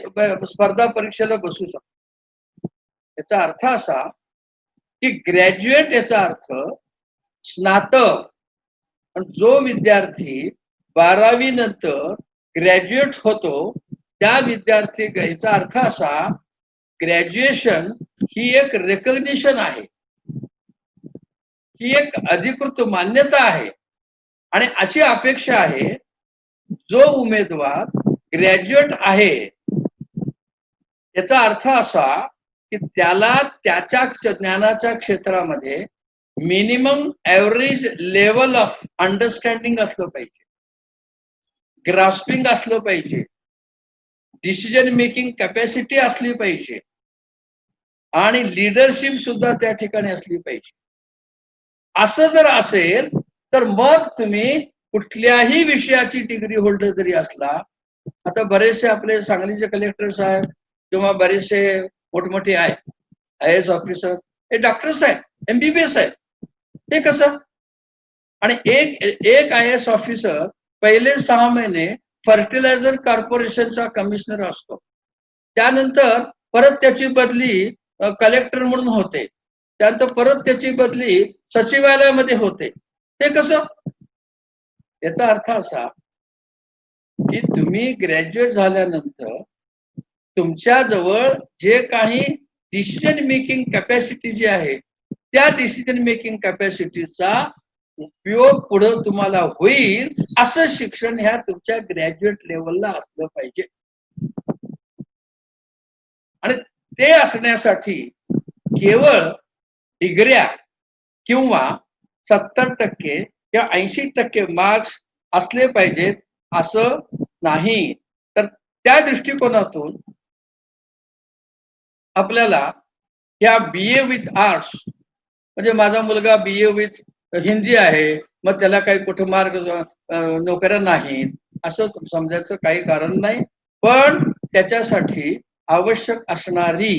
स्पर्धा परीक्षेला बसू शकतो. याचा अर्थ असा की ग्रॅज्युएट याचा अर्थ स्नातक. जो विद्यार्थी 12वी नंतर ग्रॅज्युएट होतो त्या विद्यार्थी, याचा अर्थ असा, ग्रॅज्युएशन ही एक रेकग्निशन आहे, ही एक अधिकृत मान्यता आहे. आणि अशी अपेक्षा आहे, जो उमेदवार ग्रॅज्युएट आहे याचा अर्थ असा की त्याला त्याच्या ज्ञानाच्या क्षेत्रामध्ये minimum average level of understanding असलं पाहिजे, ग्रास्पिंग असलं पाहिजे, डिसिजन मेकिंग कॅपॅसिटी असली पाहिजे आणि लिडरशिप सुद्धा त्या ठिकाणी असली पाहिजे. असं जर असेल तर मग तुम्ही कुठल्याही विषयाची डिग्री होल्डर जरी असला, आता बरेचसे आपले सांगलीचे कलेक्टर साहेब किंवा बरेचसे मोठमोठे आहेत IAS ऑफिसर, हे डॉक्टर्स आहेत, MBBS आहेत. ते कसं? आणि एक IAS ऑफिसर पहिले 6 महिने फर्टिलायझर कॉर्पोरेशनचा कमिशनर असतो, त्यानंतर परत त्याची बदली कलेक्टर म्हणून होते, त्यानंतर परत त्याची बदली सचिवालयामध्ये होते. ते कसं? याचा अर्थ असा की तुम्ही ग्रॅज्युएट झाल्यानंतर तुमच्याजवळ जे काही डिसिजन मेकिंग कॅपॅसिटी जी आहे, त्या डिसिजन मेकिंग कॅपॅसिटीचा उपयोग पुढे तुम्हाला होईल असं शिक्षण ह्या तुमच्या ग्रॅज्युएट लेवलला असलं पाहिजे. आणि ते असण्यासाठी केवळ डिग्र्या किंवा 70% किंवा 80% मार्क्स असले पाहिजेत असं नाही. तर त्या दृष्टिकोनातून आपल्याला या BA विथ आर्ट्स, म्हणजे माझा मुलगा BA विथ हिंदी आहे, मग त्याला काही कुठे मार्ग नोकऱ्या नाहीत असं समजायचं काही कारण नाही. पण त्याच्यासाठी आवश्यक असणारी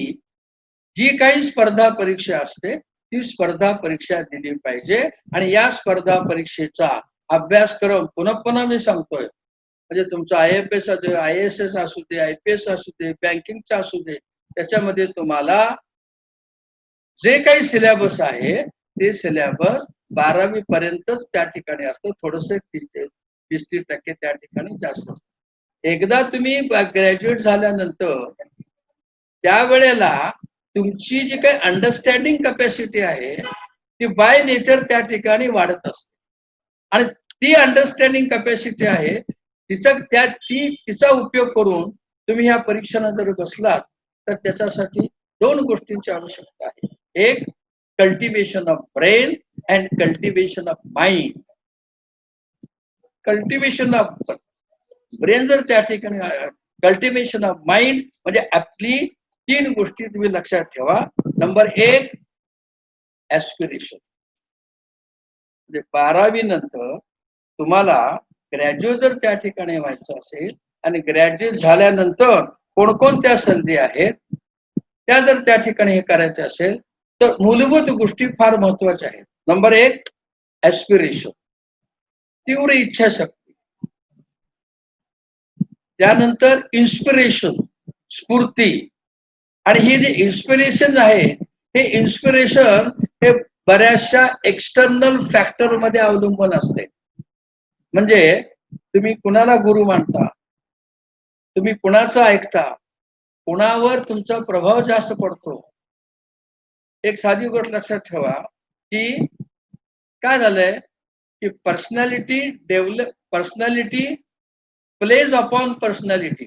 जी काही स्पर्धा परीक्षा असते ती स्पर्धा परीक्षा दिली पाहिजे. आणि या स्पर्धा परीक्षेचा अभ्यासक्रम पुन्हा पुन्हा मी सांगतोय, म्हणजे तुमचं IAS असू दे, IPS असू दे, बँकिंगचा असू दे, त्याच्यामध्ये तुम्हाला जे काही सिलेबस आहे ते सिलेबस 12वी पर्यंतच त्या ठिकाणी असतं. थोडंसं 20-30% त्या ठिकाणी जास्त असतात. एकदा तुम्ही ग्रॅज्युएट झाल्यानंतर त्यावेळेला तुमची जी काही अंडरस्टँडिंग कॅपॅसिटी आहे ती बाय नेचर त्या ठिकाणी वाढत असते. आणि ती अंडरस्टँडिंग कॅपॅसिटी आहे तिचा उपयोग करून तुम्ही या परीक्षेला जर बसलात तर त्याच्यासाठी 2 गोष्टींची आवश्यकता आहे. एक, cultivation of brain and cultivation of mind. Cultivation of brain जर त्या ठिकाणी, कल्टिवेशन ऑफ माइंड म्हणजे आपली 3 गोष्टी तुम्ही लक्षात ठेवा. Number 1, aspiration. म्हणजे 12वी नंतर तुम्हाला ग्रॅज्युएट जर त्या ठिकाणी व्हायचं असेल आणि ग्रॅज्युएट झाल्यानंतर कोणकोणत्या संधी आहेत त्या जर त्या ठिकाणी हे करायचे असेल तर मूलभूत गोष्टी फार महत्वाच्या आहेत. नंबर 1, ऍस्पिरेशन, तीव्र इच्छाशक्ती. त्यानंतर इन्स्पिरेशन, स्फूर्ती. आणि ही जी इन्स्पिरेशन आहे हे इन्स्पिरेशन हे बऱ्याचशा एक्सटर्नल फॅक्टर मध्ये अवलंबून असते. म्हणजे तुम्ही कुणाला गुरु मानता, तुम्ही कुणाचं ऐकता, कुणावर तुमचा प्रभाव जास्त पडतो. एक साधी गोष्ट लक्षात ठेवा की काय झालंय की पर्सनॅलिटी प्लेज अपॉन पर्सनॅलिटी.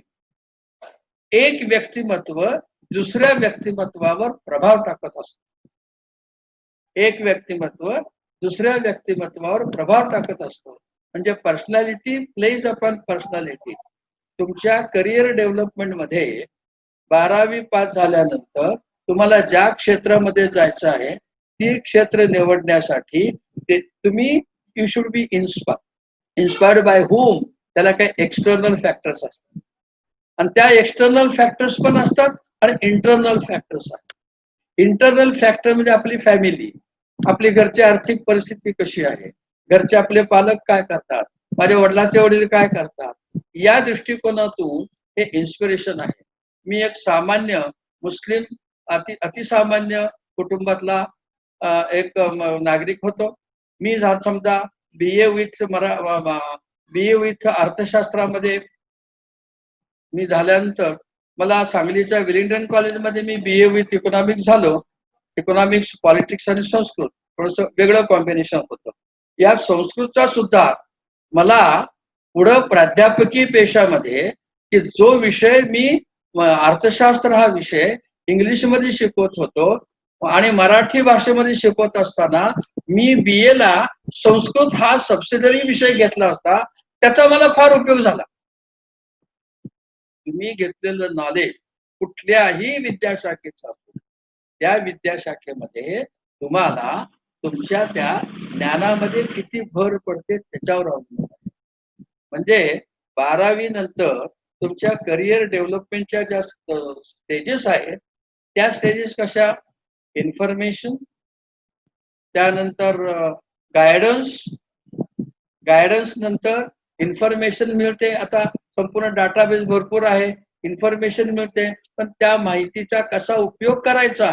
एक व्यक्तिमत्व दुसऱ्या व्यक्तिमत्वावर प्रभाव टाकत असतं. एक व्यक्तिमत्व दुसऱ्या व्यक्तिमत्वावर प्रभाव टाकत असतो. म्हणजे पर्सनॅलिटी प्लेज अपॉन पर्सनॅलिटी. तुमच्या करिअर डेव्हलपमेंट मध्ये 12वी पास झाल्यानंतर तुम्हाला ज्या क्षेत्रामध्ये जायचं आहे ती क्षेत्र निवडण्यासाठी तुम्ही you should be inspired bye home. त्याला काही एक्सटर्नल फॅक्टर्स असतात आणि त्या एक्सटर्नल फॅक्टर्स पण असतात आणि इंटरनल फॅक्टर्स असतात. इंटरनल फॅक्टर म्हणजे आपली फॅमिली, आपली घरची आर्थिक परिस्थिती कशी आहे, घरचे आपले पालक काय करतात, माझ्या वडिलांचे वडील काय करतात, या दृष्टिकोनातून हे इन्स्पिरेशन आहे. मी एक सामान्य मुस्लिम अतिसामान्य कुटुंबातला एक नागरिक होतो. मी समजा बीए विथ अर्थशास्त्रामध्ये मी झाल्यानंतर मला सांगलीच्या विलिंग्डन कॉलेजमध्ये मी बीए विथ इकॉनॉमिक्स झालो. इकॉनॉमिक्स, पॉलिटिक्स आणि संस्कृत थोडंसं वेगळं कॉम्बिनेशन होतं. या संस्कृतचा सुद्धा मला पुढं प्राध्यापकीय पेशामध्ये की जो विषय मी अर्थशास्त्र हा विषय इंग्लिशमध्ये शिकवत होतो आणि मराठी भाषेमध्ये शिकवत असताना मी बीए ला संस्कृत हा सबसिडरी विषय घेतला होता. त्याचा मला फार उपयोग झाला. तुम्ही घेतलेलं नॉलेज कुठल्याही विद्याशाखेचं असो त्या विद्याशाखेमध्ये तुम्हाला तुमच्या त्या ज्ञानामध्ये किती भर पडते त्याच्यावर अवलंबून आहे. म्हणजे 12वी नंतर तुमच्या करिअर डेव्हलपमेंटच्या ज्या स्टेजेस आहेत त्या स्टेजेस कशा, इन्फॉर्मेशन, त्यानंतर गायडन्स नंतर इन्फॉर्मेशन मिळते. आता संपूर्ण डाटाबेस भरपूर आहे, इन्फॉर्मेशन मिळते, पण त्या माहितीचा कसा उपयोग करायचा.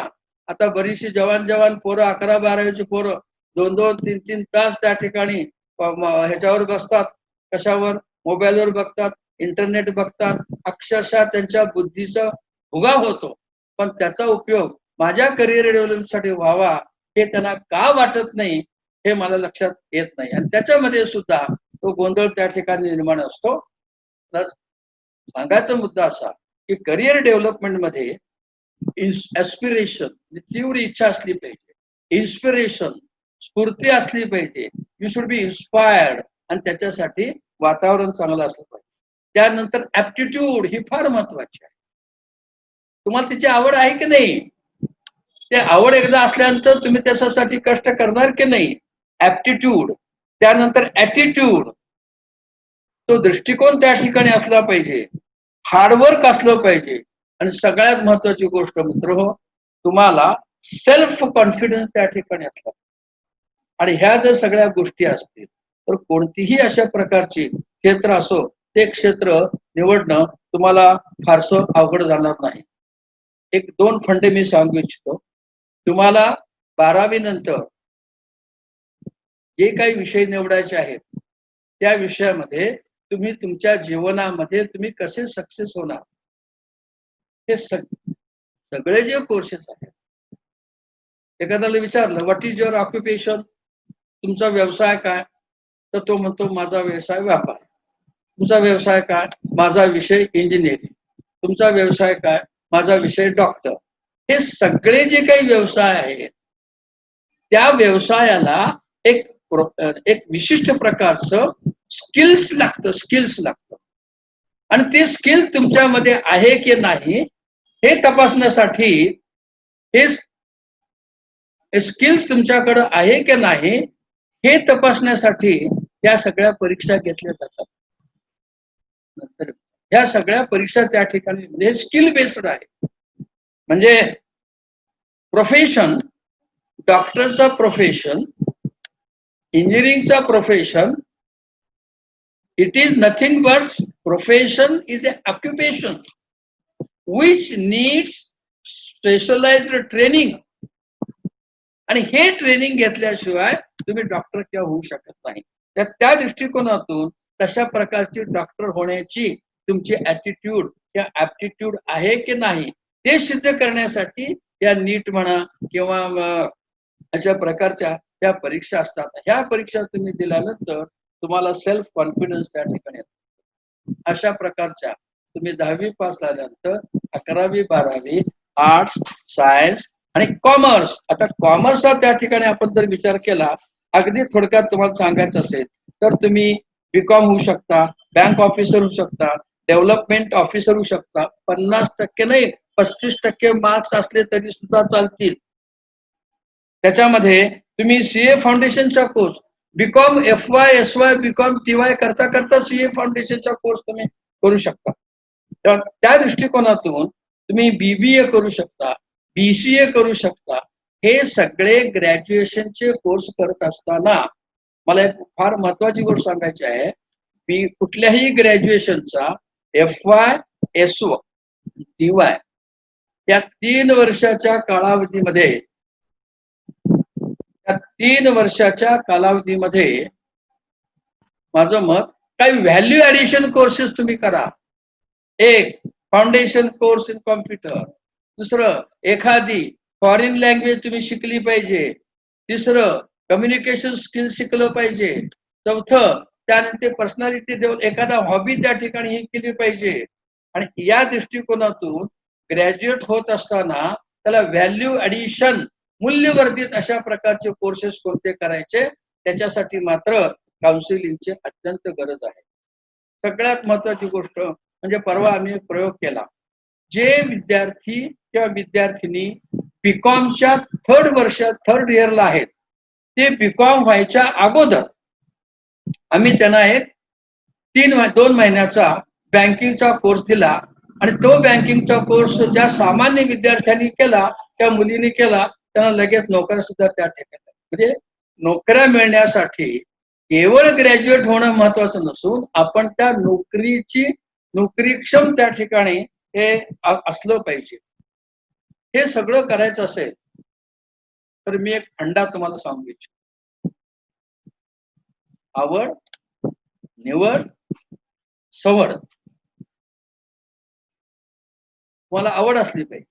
आता बरीचशी जवान पोरं 11-12वीची पोरं 2-2, 3-3 तास त्या ठिकाणी ह्याच्यावर बसतात. कशावर, मोबाईलवर बघतात, इंटरनेट बघतात. अक्षरशः त्यांच्या बुद्धीचा भुगा होतो. पण त्याचा उपयोग माझ्या करिअर डेव्हलपमेंटसाठी व्हावा हे त्यांना का वाटत नाही हे मला लक्षात येत नाही. आणि त्याच्यामध्ये सुद्धा तो गोंधळ त्या ठिकाणी निर्माण असतो. सांगायचा मुद्दा असा की करिअर डेव्हलपमेंट मध्ये ऍस्पिरेशन, तीव्र इच्छा असली पाहिजे, इन्स्पिरेशन, स्फूर्ती असली पाहिजे. यू शुड बी इन्स्पायर्ड आणि त्याच्यासाठी वातावरण चांगलं असलं पाहिजे. त्यानंतर ऍप्टिट्यूड ही फार महत्वाची आहे. तुम्हाला तिची आवड आहे की नाही, ते आवड एकदा असल्यानंतर तुम्ही त्याच्यासाठी कष्ट करणार की नाही. ऍप्टिट्यूड, त्यानंतर ऍटिट्यूड, तो दृष्टिकोन त्या ठिकाणी असला पाहिजे, हार्डवर्क असलं पाहिजे. आणि सगळ्यात महत्वाची गोष्ट मित्र हो, तुम्हाला सेल्फ कॉन्फिडन्स त्या ठिकाणी असला. आणि ह्या जर सगळ्या गोष्टी असतील तर कोणतीही अशा प्रकारची क्षेत्र असो ते क्षेत्र निवडणं तुम्हाला फारसं अवघड जाणार नाही. 1-2 फंडे मी सांगू इच्छितो. तुम्हाला 12वी नंतर जे काही विषय निवडायचे आहेत त्या विषयामध्ये तुम्ही तुमच्या जीवनामध्ये तुम्ही कसे सक्सेस होणार, हे सगळे जे कोर्सेस आहेत. एखाद्याला विचारलं व्हॉट इज युअर ऑक्युपेशन, तुमचा व्यवसाय काय, तर तो म्हणतो माझा व्यवसाय व्यापार. तुमचा व्यवसाय काय, माझा विषय इंजिनिअरिंग. तुमचा व्यवसाय काय, माझा विषय डॉक्टर. हे सगळे जे काही व्यवसाय आहेत त्या व्यवसायाला एक विशिष्ट प्रकारचं स्किल्स लागतं आणि ते स्किल तुमच्यामध्ये आहे की नाही हे तपासण्यासाठी, हे स्किल्स तुमच्याकडे आहे की नाही हे तपासण्यासाठी या सगळ्या परीक्षा घेतल्या जातात. नंतर या सगळ्या परीक्षा त्या ठिकाणी स्किल बेस्ड आहे. म्हणजे प्रोफेशन, डॉक्टरचा प्रोफेशन, इंजिनिअरिंगचा profession, it is nothing but profession is a occupation which needs specialised training. आणि हे ट्रेनिंग घेतल्याशिवाय तुम्ही डॉक्टर किंवा होऊ शकत नाही. तर त्या दृष्टिकोनातून तशा प्रकारची डॉक्टर होण्याची तुमची ऍटिट्यूड किंवा ऍप्टिट्यूड आहे की नाही ते सिद्ध करण्यासाठी या नीट म्हणा किंवा अशा प्रकारच्या त्या परीक्षा असतात. ह्या परीक्षा तुम्ही दिल्यानंतर तुम्हाला सेल्फ कॉन्फिडन्स त्या ठिकाणी येतो. अशा प्रकारच्या तुम्ही 10वी पास झाल्यानंतर 11वी 12वी आर्ट्स, सायन्स आणि कॉमर्स. आता कॉमर्सचा त्या ठिकाणी आपण जर विचार केला, अगदी थोडक्यात तुम्हाला सांगायचं असेल तर तुम्ही बीकॉम होऊ शकता, बँक ऑफिसर होऊ शकता, डेव्हलपमेंट ऑफिसर होऊ शकता. 50% नाही 35% मार्क्स असले तरी सुद्धा चालतील. त्याच्यामध्ये तुम्ही सीए फाउंडेशनचा course, BCom FY SY BCom TY करता करता सीए फाउंडेशनचा कोर्स तुम्ही करू शकता. त्या दृष्टिकोनातून तुम्ही BBA करू शकता, BCA करू शकता. हे सगळे ग्रॅज्युएशनचे कोर्स करत असताना मला एक फार महत्वाची गोष्ट सांगायची आहे. कुठल्याही ग्रॅज्युएशनचा FY SY TY या 3 वर्षाच्या कालावधीमध्ये, या 3 वर्षाच्या कालावधीमध्ये माझं मत काही व्हॅल्यू ऍडिशन कोर्सेस तुम्ही करा. एक फाउंडेशन कोर्स इन कॉम्प्युटर, दुसरं एखादी फॉरेन लँग्वेज तुम्ही शिकली पाहिजे, तिसरं कम्युनिकेशन स्किल शिकलं पाहिजे, चौथं त्यानंतर पर्सनॅलिटी डेव्हलप, एखादा हॉबी त्या ठिकाणी ही केली पाहिजे. आणि या दृष्टिकोनातून ग्रॅज्युएट होत असताना त्याला व्हॅल्यू ऍडिशन, मूल्यवर्धित अशा प्रकारचे कोर्सेस कोणते करायचे त्याच्यासाठी मात्र काउन्सिलिंगची अत्यंत गरज आहे. सगळ्यात महत्वाची गोष्ट म्हणजे परवा आम्ही एक प्रयोग केला. जे विद्यार्थी किंवा विद्यार्थिनी बीकॉमच्या थर्ड इयरला आहेत ते बीकॉम व्हायच्या अगोदर आम्ही त्यांना एक 2 महिन्याचा बँकिंगचा कोर्स दिला. आणि तो बँकिंगचा कोर्स ज्या सामान्य विद्यार्थ्यांनी केला, त्या मुलींनी केला, त्यांना लगेच नोकऱ्या सुद्धा त्या ठिकाणी. म्हणजे नोकऱ्या मिळण्यासाठी केवळ ग्रॅज्युएट होणं महत्वाचं नसून आपण त्या नोकरीक्षम त्या ठिकाणी हे असलं पाहिजे. हे सगळं करायचं असेल तर मी एक फंडा तुम्हाला सांगू इच्छितो. आवड, निवड, सवड. तुम्हाला आवड असली पाहिजे.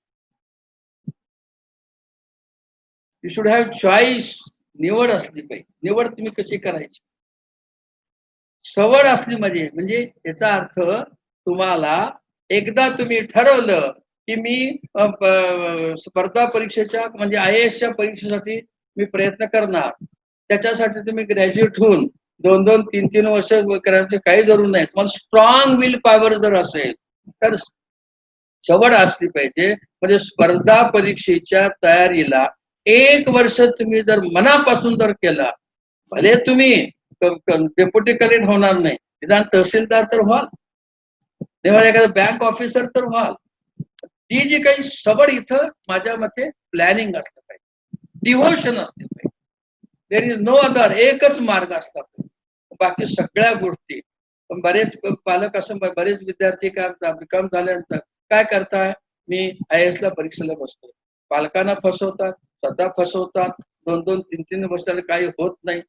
You should have choice. निवड असली पाहिजे. निवड तुम्ही कशी करायची. सवड असली म्हणजे याचा अर्थ तुम्हाला एकदा तुम्ही ठरवलं की मी स्पर्धा परीक्षेच्या म्हणजे IASच्या परीक्षेसाठी मी प्रयत्न करणार, त्याच्यासाठी तुम्ही ग्रॅज्युएट होऊन 2-2, 3-3 वर्ष करायचे काही जरूर नाही. तुम्हाला स्ट्रॉंग विल पॉवर जर असेल तर सवड असली पाहिजे. म्हणजे स्पर्धा परीक्षेच्या तयारीला 1 वर्ष तुम्ही जर मनापासून जर केला, भले तुम्ही डेप्युटी कलेक्टर होणार नाही, निदान तहसीलदार तर व्हाल, तेव्हा एखादं बँक ऑफिसर तर व्हाल. ती जी काही सवड इथं माझ्या मते प्लॅनिंग असलं पाहिजे, डिव्होशन असलं पाहिजे. There is no other. एकच मार्ग असला पाहिजे. बाकी सगळ्या गोष्टी. पण बरेच पालक असं, बरेच विद्यार्थी काय बीकॉम झाल्यानंतर काय करताय, मी IASला परीक्षेला बसतो. पालकांना फसवतात, स्वतः फसवतात. 2-2, 3-3 वर्षाला काही होत नाही.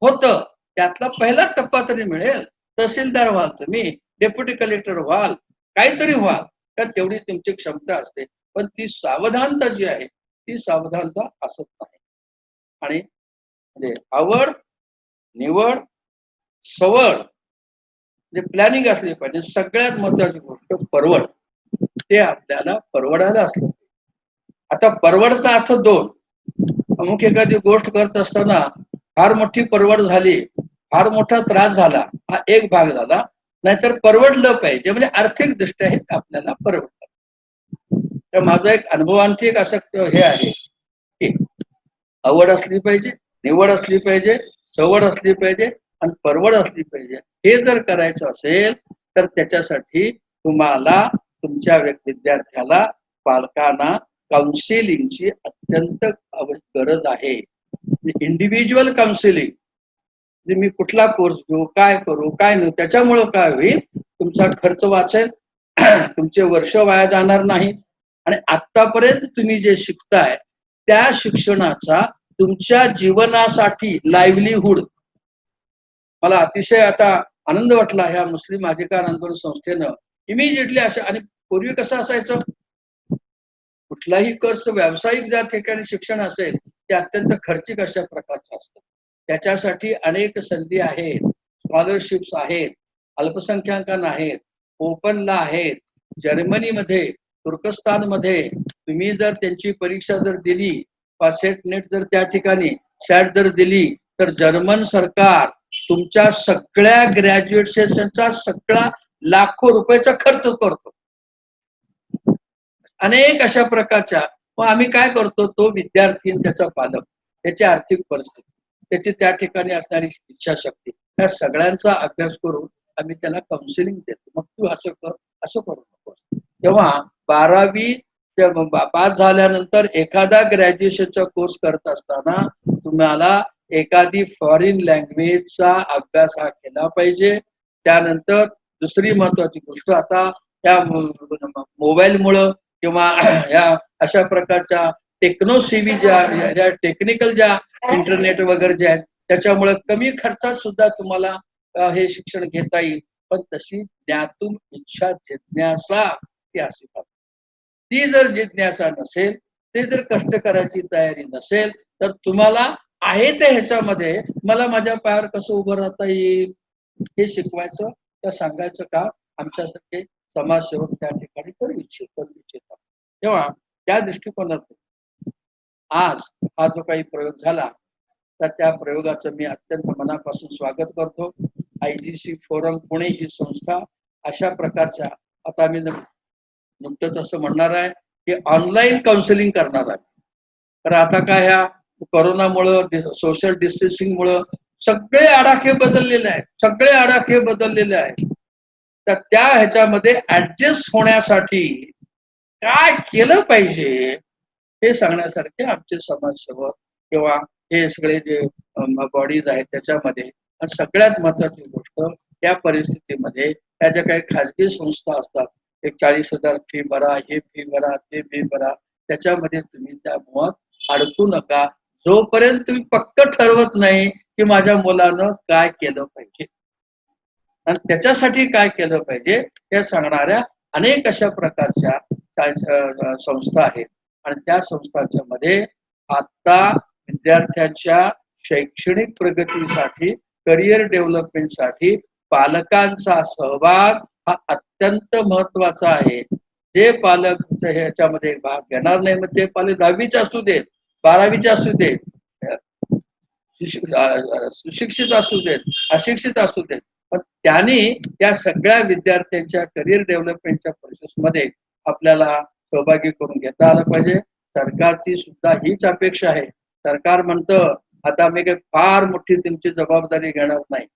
होतं त्यातला पहिला टप्पा तरी मिळेल. तहसीलदार व्हाल, तुम्ही डेप्युटी कलेक्टर व्हाल, काहीतरी व्हाल, तर तेवढी तुमची क्षमता असते. पण ती सावधानता जी आहे ती सावधानता असत नाही. आणि म्हणजे आवड, निवड, सवड, म्हणजे प्लॅनिंग असली पाहिजे. सगळ्यात महत्वाची गोष्ट परवड, ते आपल्याला परवडायला असलं पाहिजे. आता परवडचा अर्थ दोन. अमुक एखादी गोष्ट करत असताना फार मोठी परवड झाली, फार मोठा त्रास झाला, हा एक भाग झाला. नाहीतर परवडलं पाहिजे म्हणजे आर्थिक दृष्ट्या हे आपल्याला परवडतं. तर माझा एक अनुभवांची एक असं हे आहे की आवड असली पाहिजे, निवड असली पाहिजे, सवड असली पाहिजे आणि परवड असली पाहिजे. हे जर करायचं असेल तर त्याच्यासाठी तुम्हाला तुमच्या विद्यार्थ्याला, पालकांना काउन्सिलिंगची अत्यंत गरज आहे. इंडिव्हिज्युअल काउन्सिलिंग, मी कुठला कोर्स घेऊ, काय करू, काय नाही, त्याच्यामुळं काय होईल, तुमचा खर्च वाचेल, तुमचे वर्ष वाया जाणार नाही. आणि आतापर्यंत तुम्ही जे शिकताय त्या शिक्षणाचा तुमच्या जीवनासाठी लाईव्हलीहूड. मला अतिशय आता आनंद वाटला ह्या मुस्लिम अधिकार आंदोलन संस्थेनं इमिजिएटली अशा. आणि पूर्वी कसं असायचं, कुठलाही कोर्स व्यावसायिक ज्या ठिकाणी शिक्षण असेल ते अत्यंत खर्चिक अशा प्रकारचं असतं. त्याच्यासाठी अनेक संधी आहेत, स्कॉलरशिप्स आहेत, अल्पसंख्याकांना आहेत, ओपनला आहेत. जर्मनीमध्ये, तुर्कस्तानमध्ये तुम्ही जर त्यांची परीक्षा जर दिली, सेट नेट जर त्या ठिकाणी सॅट जर दिली, तर जर्मन सरकार तुमच्या सगळ्या ग्रॅज्युएट सेशनचा सगळा लाखो रुपयाचा खर्च करतो. अनेक अशा प्रकारच्या. मग आम्ही काय करतो, तो विद्यार्थी, त्याचा पालक, त्याची आर्थिक परिस्थिती, त्याची त्या ठिकाणी असणारी इच्छाशक्ती, या सगळ्यांचा अभ्यास करून आम्ही त्याला काउन्सिलिंग देतो. मग तू असं कर, असं करू नको. तेव्हा 12वी पास झाल्यानंतर एखादा ग्रॅज्युएशनचा कोर्स करत असताना तुम्हाला एखादी फॉरेन लँग्वेजचा अभ्यास हा केला पाहिजे. त्यानंतर दुसरी महत्वाची गोष्ट, आता त्या मोबाईलमुळं किंवा या अशा प्रकारच्या टेक्नो सीव्ही ज्या टेक्निकल ज्या इंटरनेट वगैरे जे आहेत त्याच्यामुळे कमी खर्चात सुद्धा तुम्हाला हे शिक्षण घेता येईल. पण तशी ज्ञातून इच्छा जिज्ञासा ती असली पाहिजे. ती जर जिज्ञासा नसेल, ते जर कष्ट करायची तयारी नसेल, तर तुम्हाला आहे ते ह्याच्यामध्ये मला माझ्या पायावर कसं उभं राहता येईल हे शिकवायचं, तर सांगायचं काम आमच्यासारखे समाजसेवक त्या ठिकाणी करू इच्छितात. तेव्हा त्या दृष्टिकोनातून आज हा जो काही प्रयोग झाला, तर त्या प्रयोगाचं मी अत्यंत मनापासून स्वागत करतो. IGC फोरम पुणे ही संस्था अशा प्रकारच्या, आता मी नुकतंच असं म्हणणार आहे की ऑनलाईन काउन्सिलिंग करणार आहे. तर आता काय ह्या कोरोनामुळं, सोशल डिस्टन्सिंगमुळं सगळे आडाखे बदललेले आहेत, सगळे आडाखे बदललेले आहेत. तर त्या ह्याच्यामध्ये ऍडजस्ट होण्यासाठी काय केलं पाहिजे हे सांगण्यासारखे आमचे समाजसेवक किंवा हे सगळे जे बॉडीज आहेत त्याच्यामध्ये. सगळ्यात महत्वाची गोष्ट, त्या परिस्थितीमध्ये त्या ज्या काही खाजगी संस्था असतात, एक 40,000 फी भरा, हे फी भरा, ते फी भरा, त्याच्यामध्ये तुम्ही त्या मुळात अडकू नका जोपर्यंत तुम्ही पक्क ठरवत नाही की माझ्या मुलानं काय केलं पाहिजे आणि त्याच्यासाठी काय केलं पाहिजे हे सांगणाऱ्या अनेक अशा प्रकारच्या संस्था आहेत. आणि त्या संस्थांच्या मध्ये आता विद्यार्थ्यांच्या शैक्षणिक प्रगतीसाठी, करिअर डेव्हलपमेंटसाठी पालकांचा सहभाग हा अत्यंत महत्वाचा आहे. जे पालक ह्याच्यामध्ये भाग घेणार नाही, मग ते पालक 10वीचे असू देत, 12वीचे असू देत, सुशिक्षित असू देत, अशिक्षित असू देत, पण त्यांनी त्या सगळ्या विद्यार्थ्यांच्या करिअर डेव्हलपमेंटच्या प्रोसेसमध्ये आपल्याला सहभागी करून घेता आलं पाहिजे. सरकारची सुद्धा हीच अपेक्षा आहे. सरकार म्हणतं आता मी काही फार मोठी तुमची जबाबदारी घेणार नाही,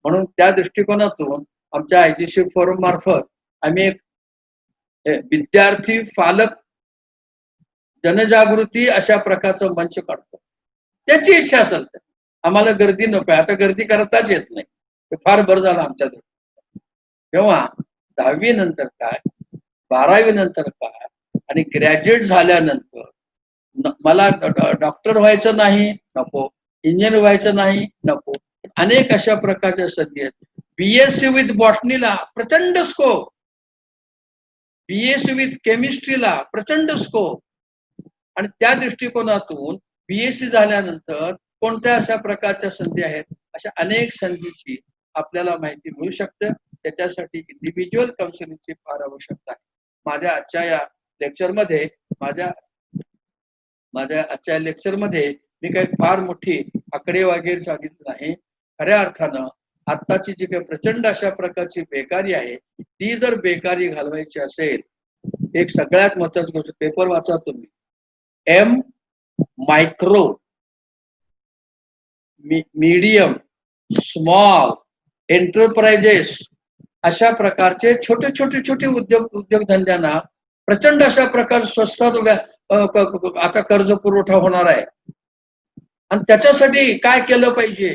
म्हणून त्या दृष्टिकोनातून आमच्या IGC फोरम मार्फत आम्ही एक विद्यार्थी पालक जनजागृती अशा प्रकारचं मंच काढतो. त्याची इच्छा असेल तर आम्हाला गर्दी नको, आता गर्दी करताच येत नाही, ते फार बरं झालं आमच्या दृष्टीने. तेव्हा 10वी नंतर काय, 12वी नंतर काय आणि ग्रॅज्युएट झाल्यानंतर मला डॉक्टर व्हायचं नाही नको, इंजिनियर व्हायचं नाही नको, अनेक अशा प्रकारच्या संधी आहेत. बीएससी विथ बॉटनीला प्रचंड स्कोप, बीएससी विथ केमिस्ट्रीला प्रचंड स्कोप. आणि त्या दृष्टिकोनातून बीएससी झाल्यानंतर कोणत्या अशा प्रकारच्या संधी आहेत, अशा अनेक संधीची आपल्याला माहिती मिळू शकते. त्याच्यासाठी इंडिव्हिज्युअल काउन्सिलिंगची फार आवश्यकता आहे. माझ्या आजच्या या लेक्चरमध्ये माझ्या आजच्या लेक्चरमध्ये मी काही फार मोठी आकडेवारी सांगितली नाही. खऱ्या अर्थानं आत्ताची जी काही प्रचंड अशा प्रकारची बेकारी आहे, ती जर बेकारी घालवायची असेल, एक सगळ्यात महत्वाची गोष्ट, पेपर वाचा तुम्ही, M micro, medium, small enterprises अशा प्रकारचे छोटे छोटे छोटे उद्योगधंद्यांना प्रचंड अशा प्रकार स्वस्तात आता कर्ज पुरवठा होणार आहे. आणि त्याच्यासाठी काय केलं पाहिजे,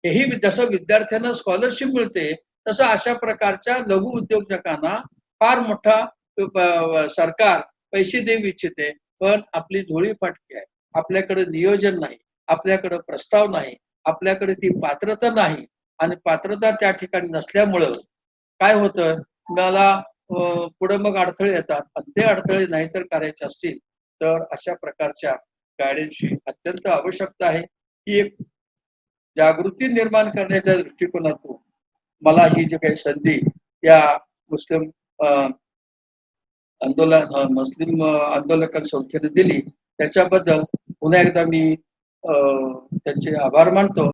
हेही जसं विद्यार्थ्यांना स्कॉलरशिप मिळते तसं अशा प्रकारच्या लघु उद्योजकांना फार मोठा सरकार पैसे देऊ इच्छिते. पण आपली झोळी फाटकी आहे, आपल्याकडे नियोजन नाही, आपल्याकडे प्रस्ताव नाही, आपल्याकडे ती पात्रता नाही. आणि पात्रता त्या ठिकाणी नसल्यामुळं काय होतं, मला पुढे मग अडथळे येतात. आणि ते अडथळे नाही जर करायचे असतील तर अशा प्रकारच्या गायडन्सची अत्यंत आवश्यकता आहे. ही एक जागृती निर्माण करण्याच्या दृष्टिकोनातून मला ही जी काही संधी या मुस्लिम आंदोलक संस्थेने दिली, त्याच्याबद्दल पुन्हा एकदा मी त्यांचे आभार मानतो.